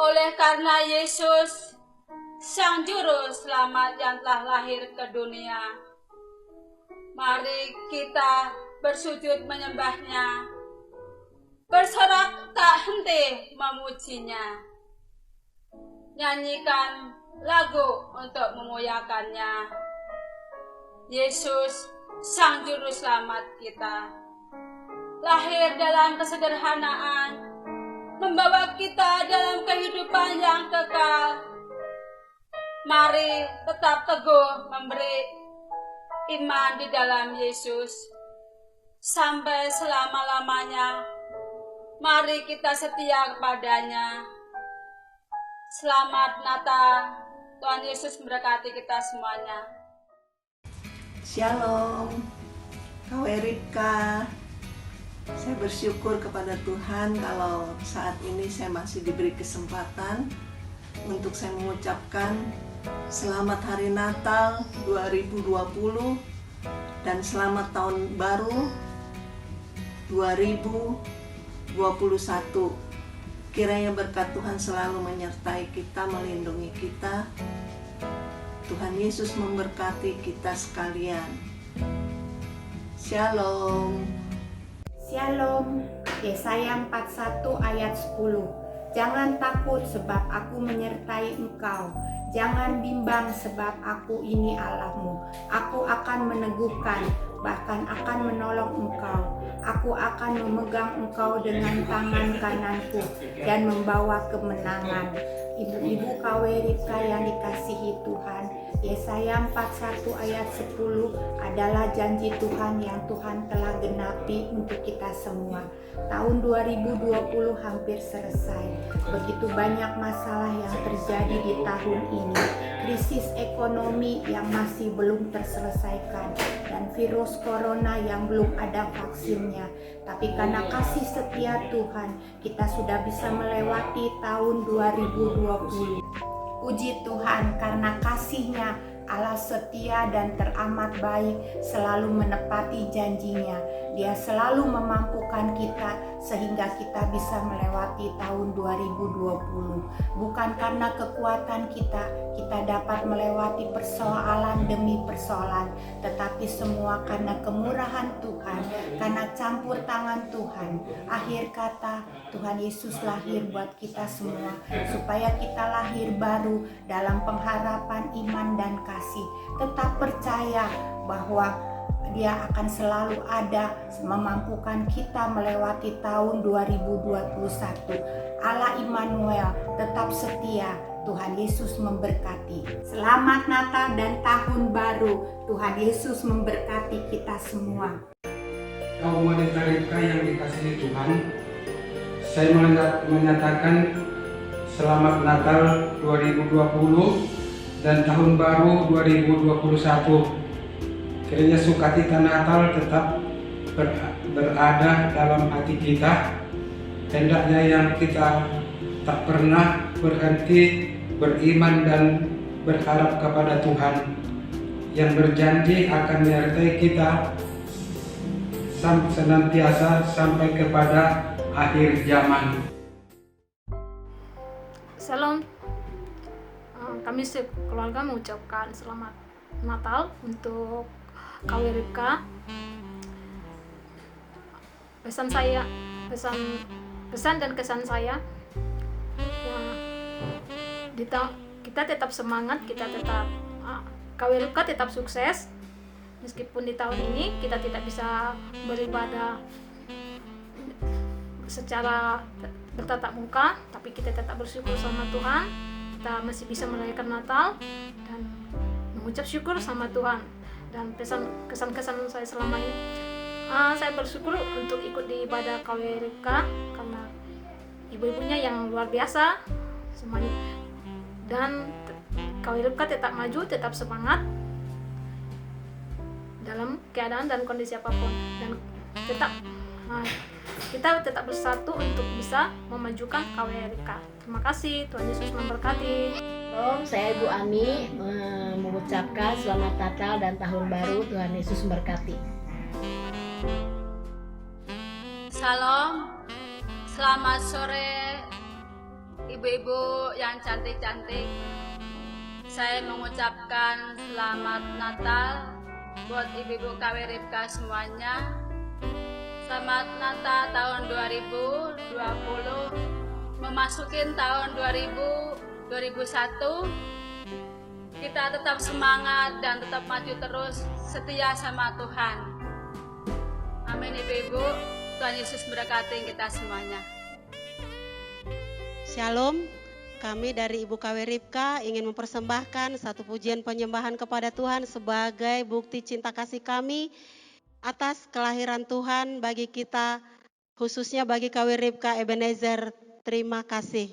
oleh karena Yesus, Sang Juru Selamat yang telah lahir ke dunia. Mari kita bersujud menyembahnya, bersorak tak henti memujinya, nyanyikan lagu untuk memuliakannya. Yesus, Sang Juru Selamat kita, lahir dalam kesederhanaan, membawa kita dalam kehidupan yang kekal. Mari tetap teguh memberi iman di dalam Yesus sampai selama-lamanya. Mari kita setia kepadanya. Selamat Natal. Tuhan Yesus memberkati kita semuanya. Shalom, KW Ribka. Saya bersyukur kepada Tuhan kalau saat ini saya masih diberi kesempatan untuk saya mengucapkan Selamat Hari Natal 2020 dan Selamat Tahun Baru 2021. Kiranya berkat Tuhan selalu menyertai kita, melindungi kita. Tuhan Yesus memberkati kita sekalian. Shalom. Shalom. Yesaya 41 ayat 10. Jangan takut sebab aku menyertai engkau. Jangan bimbang sebab aku ini Allahmu. Aku akan meneguhkan, bahkan akan menolong engkau. Aku akan memegang engkau dengan tangan kananku dan membawa kemenangan. Ibu-ibu KW Ripka yang dikasihi Tuhan, Yesaya 41 ayat 10 adalah janji Tuhan yang Tuhan telah genapi untuk kita semua. Tahun 2020 hampir selesai. Begitu banyak masalah yang terjadi di tahun ini. Krisis ekonomi yang masih belum terselesaikan dan virus corona yang belum ada vaksinnya. Tapi karena kasih setia Tuhan, kita sudah bisa melewati tahun 2020. Puji Tuhan karena kasih-Nya, Allah setia dan teramat baik, selalu menepati janjinya. Dia selalu memampukan kita sehingga kita bisa melewati tahun 2020. Bukan karena kekuatan kita dapat melewati persoalan demi persoalan, tetapi semua karena kemurahan Tuhan, karena campur tangan Tuhan. Akhir kata, Tuhan Yesus lahir buat kita semua, supaya kita lahir baru dalam pengharapan iman dan kasih. Tetap percaya bahwa Dia akan selalu ada memampukan kita melewati tahun 2021. Allah Immanuel tetap setia. Tuhan Yesus memberkati. Selamat Natal dan Tahun Baru. Tuhan Yesus memberkati kita semua. Kaum wanita Ripka yang dikasihi Tuhan, saya menyatakan Selamat Natal 2020 dan Tahun Baru 2021. Kiranya sukacita Natal tetap berada dalam hati kita. Hendaknya yang kita tak pernah berhenti beriman dan berharap kepada Tuhan, yang berjanji akan menyertai kita senantiasa sampai kepada akhir zaman. Salam. Kami sekeluarga mengucapkan selamat Natal untuk KW Ripka. Pesan dan kesan saya, kita tetap semangat, KW Ripka tetap sukses. Meskipun di tahun ini kita tidak bisa beribadah secara bertatap muka, tapi kita tetap bersyukur sama Tuhan. Kita masih bisa merayakan Natal dan mengucap syukur sama Tuhan. Dan kesan-kesan saya selama ini, saya bersyukur untuk ikut di ibadah KW Ripka karena ibu-ibunya yang luar biasa semuanya. Dan KW Ripka tetap maju, tetap semangat dalam keadaan dan kondisi apapun, dan kita tetap bersatu untuk bisa memajukan KW Ripka. Terima kasih, Tuhan Yesus memberkati. Shalom, saya Ibu Ani mengucapkan Selamat Natal dan Tahun Baru. Tuhan Yesus memberkati. Salam, selamat sore ibu-ibu yang cantik-cantik. Saya mengucapkan Selamat Natal buat ibu-ibu KW Ripka semuanya. Selamat Natal tahun 2020, memasukin tahun 2021. Kita tetap semangat dan tetap maju terus, setia sama Tuhan. Amin ibu-ibu. Tuhan Yesus memberkati kita semuanya. Shalom, kami dari Ibu KW Ripka ingin mempersembahkan satu pujian penyembahan kepada Tuhan sebagai bukti cinta kasih kami atas kelahiran Tuhan bagi kita, khususnya bagi KW Ripka Ebenezer. Terima kasih.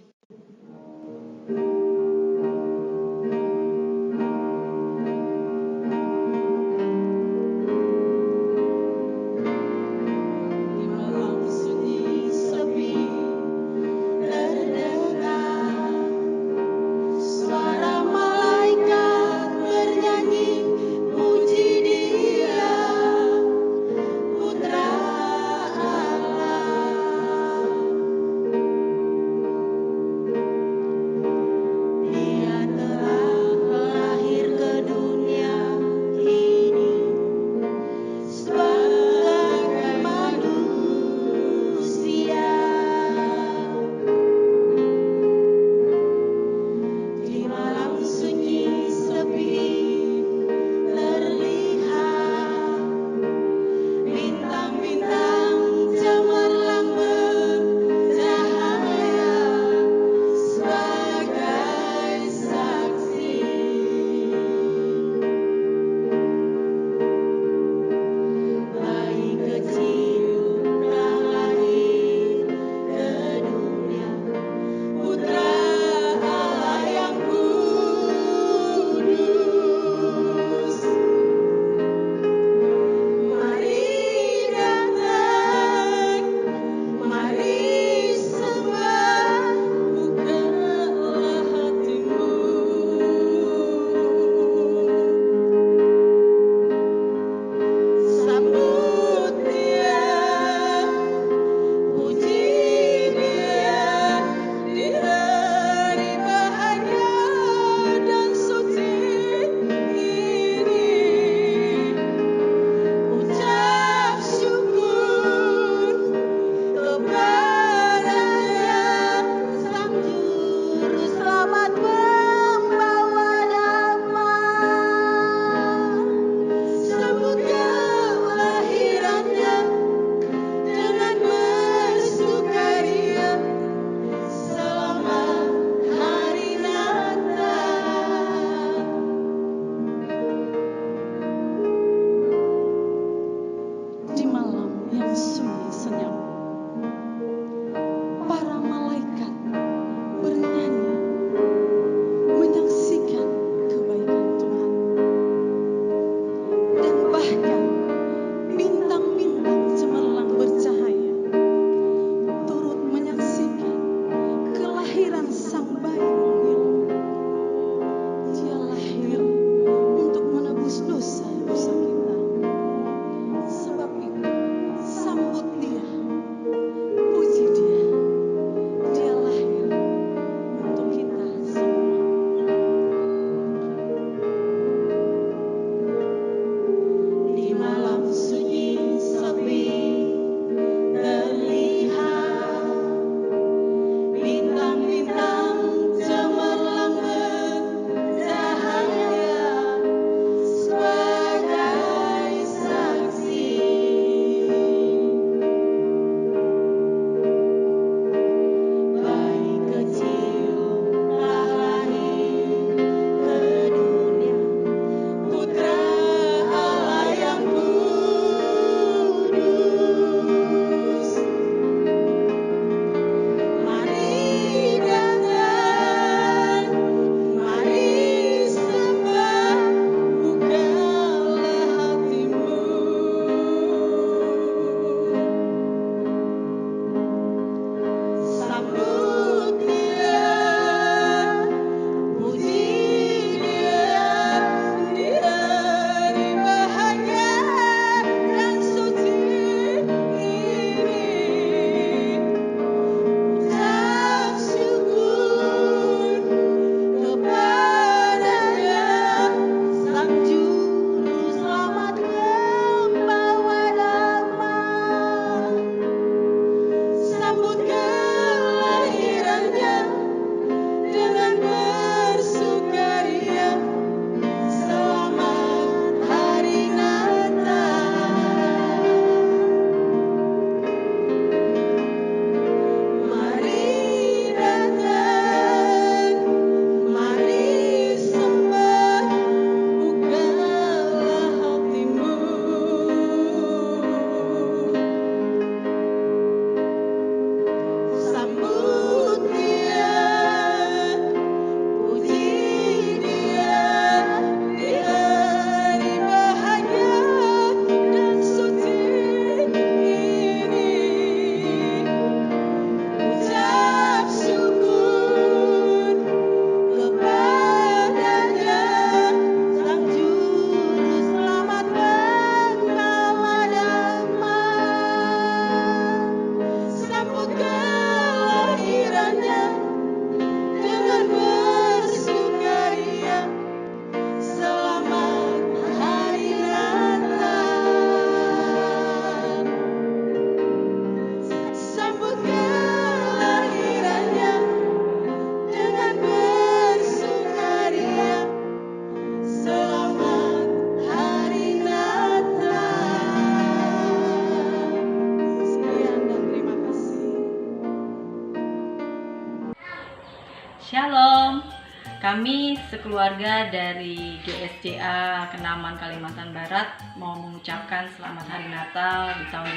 Kami sekeluarga dari GSCA Kenaman Kalimantan Barat mau mengucapkan selamat Hari Natal di tahun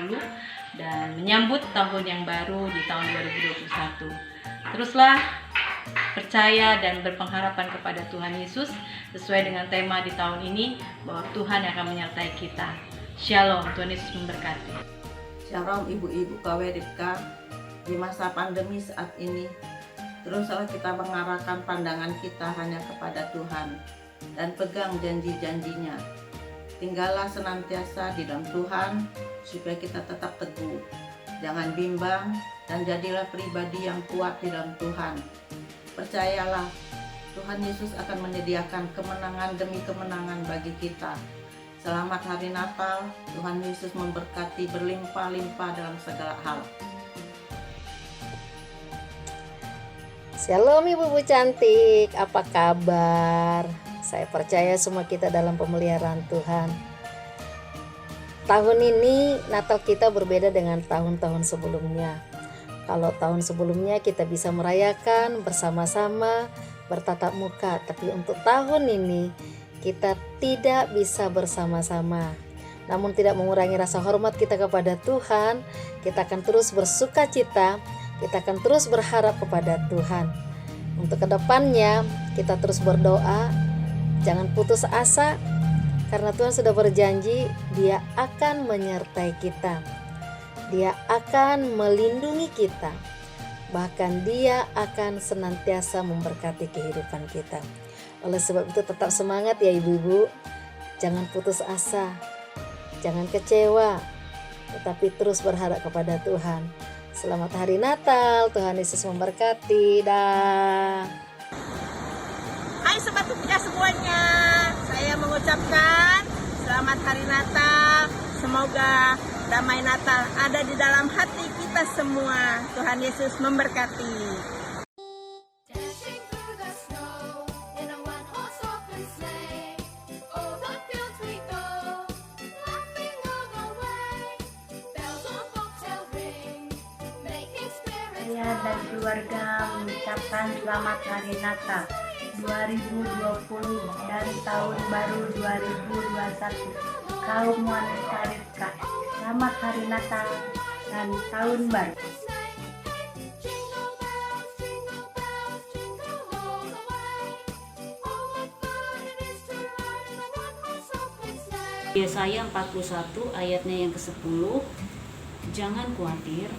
2020 dan menyambut tahun yang baru di tahun 2021. Teruslah percaya dan berpengharapan kepada Tuhan Yesus sesuai dengan tema di tahun ini bahwa Tuhan akan menyertai kita. Shalom, Tuhan Yesus memberkati. Shalom ibu-ibu KW.Ripka. Di masa pandemi saat ini, teruslah kita mengarahkan pandangan kita hanya kepada Tuhan dan pegang janji-janjinya. Tinggallah senantiasa di dalam Tuhan supaya kita tetap teguh. Jangan bimbang dan jadilah pribadi yang kuat di dalam Tuhan. Percayalah, Tuhan Yesus akan menyediakan kemenangan demi kemenangan bagi kita. Selamat Hari Natal, Tuhan Yesus memberkati berlimpah-limpah dalam segala hal. Shalom ibu-ibu cantik, apa kabar? Saya percaya semua kita dalam pemeliharaan Tuhan. Tahun ini Natal kita berbeda dengan tahun-tahun sebelumnya. Kalau tahun sebelumnya kita bisa merayakan bersama-sama, bertatap muka, tapi untuk tahun ini kita tidak bisa bersama-sama. Namun tidak mengurangi rasa hormat kita kepada Tuhan, kita akan terus bersuka cita. Kita akan terus berharap kepada Tuhan. Untuk kedepannya kita terus berdoa, jangan putus asa, karena Tuhan sudah berjanji Dia akan menyertai kita. Dia akan melindungi kita. Bahkan Dia akan senantiasa memberkati kehidupan kita. Oleh sebab itu tetap semangat ya ibu-ibu. Jangan putus asa, jangan kecewa, tetapi terus berharap kepada Tuhan. Selamat Hari Natal, Tuhan Yesus memberkati. Dah. Hai Sobat Ripka semuanya, saya mengucapkan selamat Hari Natal. Semoga damai Natal ada di dalam hati kita semua. Tuhan Yesus memberkati. Saya dan keluarga mengucapkan selamat Hari Natal 2020 dan Tahun Baru 2021. Kaum wanita Ripka, selamat Hari Natal dan Tahun Baru. Yesaya 41 ayatnya yang ke-10, jangan khawatir.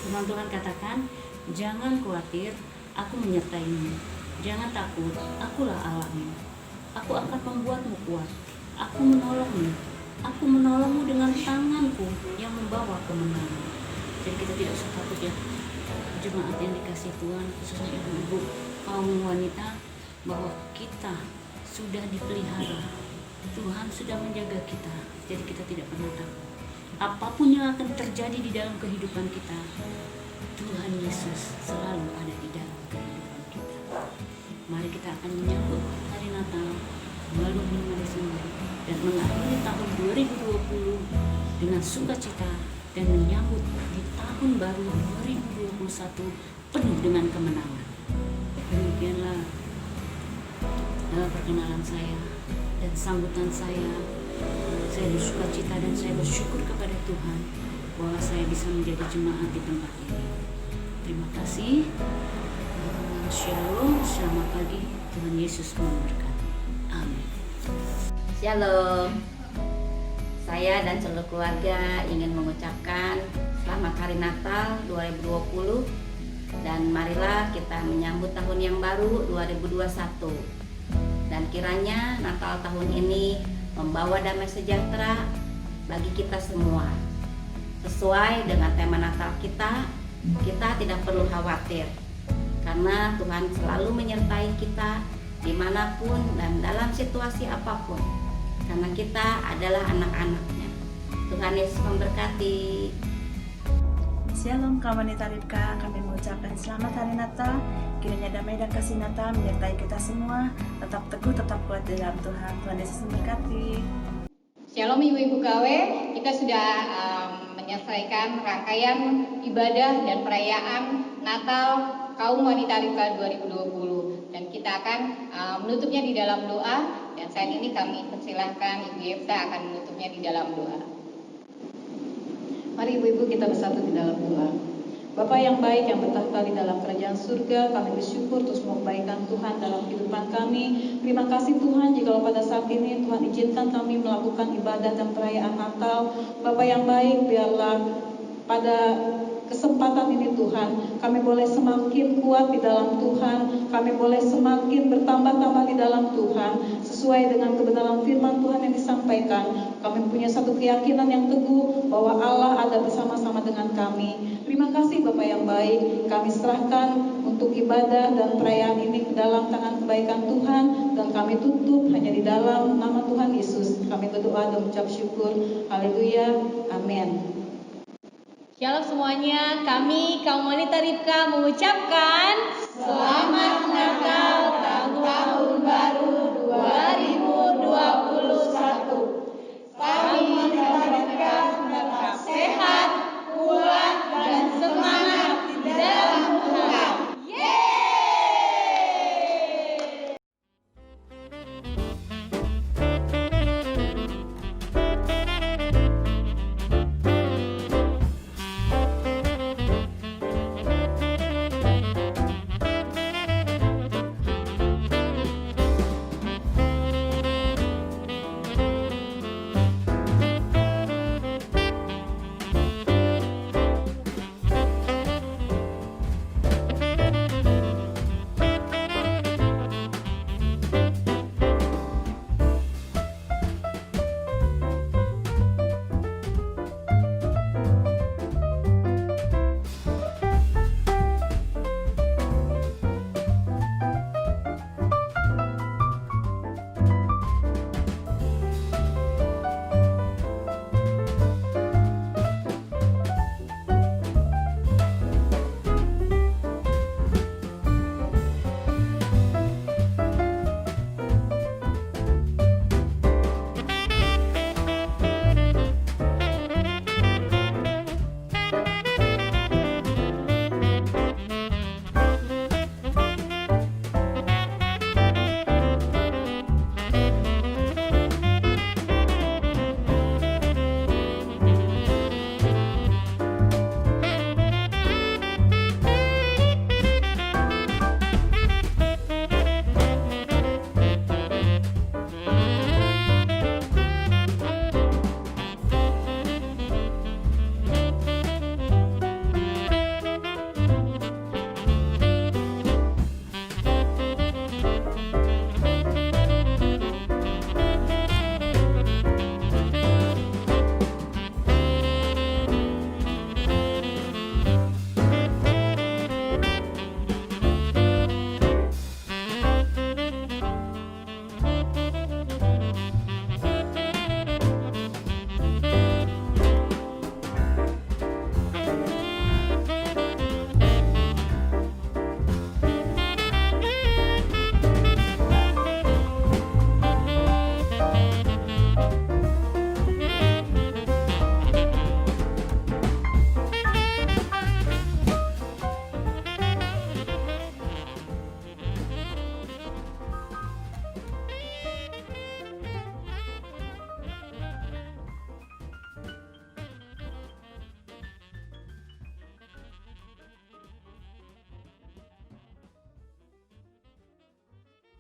Tuhan katakan, jangan khawatir, aku menyertaimu. Jangan takut, akulah Allahmu. Aku akan membuatmu kuat. Aku menolongmu. Aku menolongmu dengan tanganku yang membawa kemenangan. Jadi kita tidak usah takut ya. Jemaat yang dikasih Tuhan, khususnya ibu-ibu, kaum wanita, bahwa kita sudah dipelihara. Tuhan sudah menjaga kita. Jadi kita tidak pernah takut. Apapun yang akan terjadi di dalam kehidupan kita, Tuhan Yesus selalu ada di dalam kehidupan kita. Mari kita akan menyambut Hari Natal melalui 5 Desember dan mengakhiri tahun 2020 dengan sukacita dan menyambut di tahun baru 2021 penuh dengan kemenangan. Demikianlah perkenalan saya dan sambutan saya. Saya bersuka cita dan saya bersyukur kepada Tuhan bahwa saya bisa menjadi jemaat di tempat ini. Terima kasih. Shalom, selamat pagi. Tuhan Yesus memberkati. Amin. Shalom. Saya dan seluruh keluarga ingin mengucapkan selamat Hari Natal 2020 dan marilah kita menyambut tahun yang baru 2021. Dan kiranya Natal tahun ini membawa damai sejahtera bagi kita semua. Sesuai dengan tema Natal kita tidak perlu khawatir karena Tuhan selalu menyertai kita dimanapun dan dalam situasi apapun, karena kita adalah anak-anaknya. Tuhan Yesus memberkati. Shalom kaum wanita Ripka, kami mengucapkan selamat Hari Natal. Kiranya damai dan kasih Natal menyertai kita semua. Tetap teguh, tetap kuat di dalam Tuhan. Tuhan Yesus memberkati. Shalom ibu-ibu KW, kita sudah menyelesaikan rangkaian ibadah dan perayaan Natal kaum wanita Ripka 2020. Dan kita akan menutupnya di dalam doa. Dan saat ini kami persilahkan Ibu Yefta akan menutupnya di dalam doa. Mari ibu-ibu kita bersatu di dalam doa. Bapa yang baik yang bertahta di dalam kerajaan surga, kami bersyukur untuk semua kebaikan Tuhan dalam kehidupan kami. Terima kasih Tuhan jika pada saat ini Tuhan izinkan kami melakukan ibadah dan perayaan Natal. Bapa yang baik, biarlah pada kesempatan ini Tuhan, kami boleh semakin kuat di dalam Tuhan, kami boleh semakin bertambah-tambah di dalam Tuhan, sesuai dengan kebenaran firman Tuhan yang disampaikan. Kami punya satu keyakinan yang teguh bahwa Allah ada bersama-sama dengan kami. Terima kasih Bapak yang baik, kami serahkan untuk ibadah dan perayaan ini ke dalam tangan kebaikan Tuhan, dan kami tutup hanya di dalam nama Tuhan Yesus. Kami berdoa dan mengucap syukur. Haleluya, amin. Shalom semuanya, kami kaum wanita Ribka mengucapkan Selamat Natal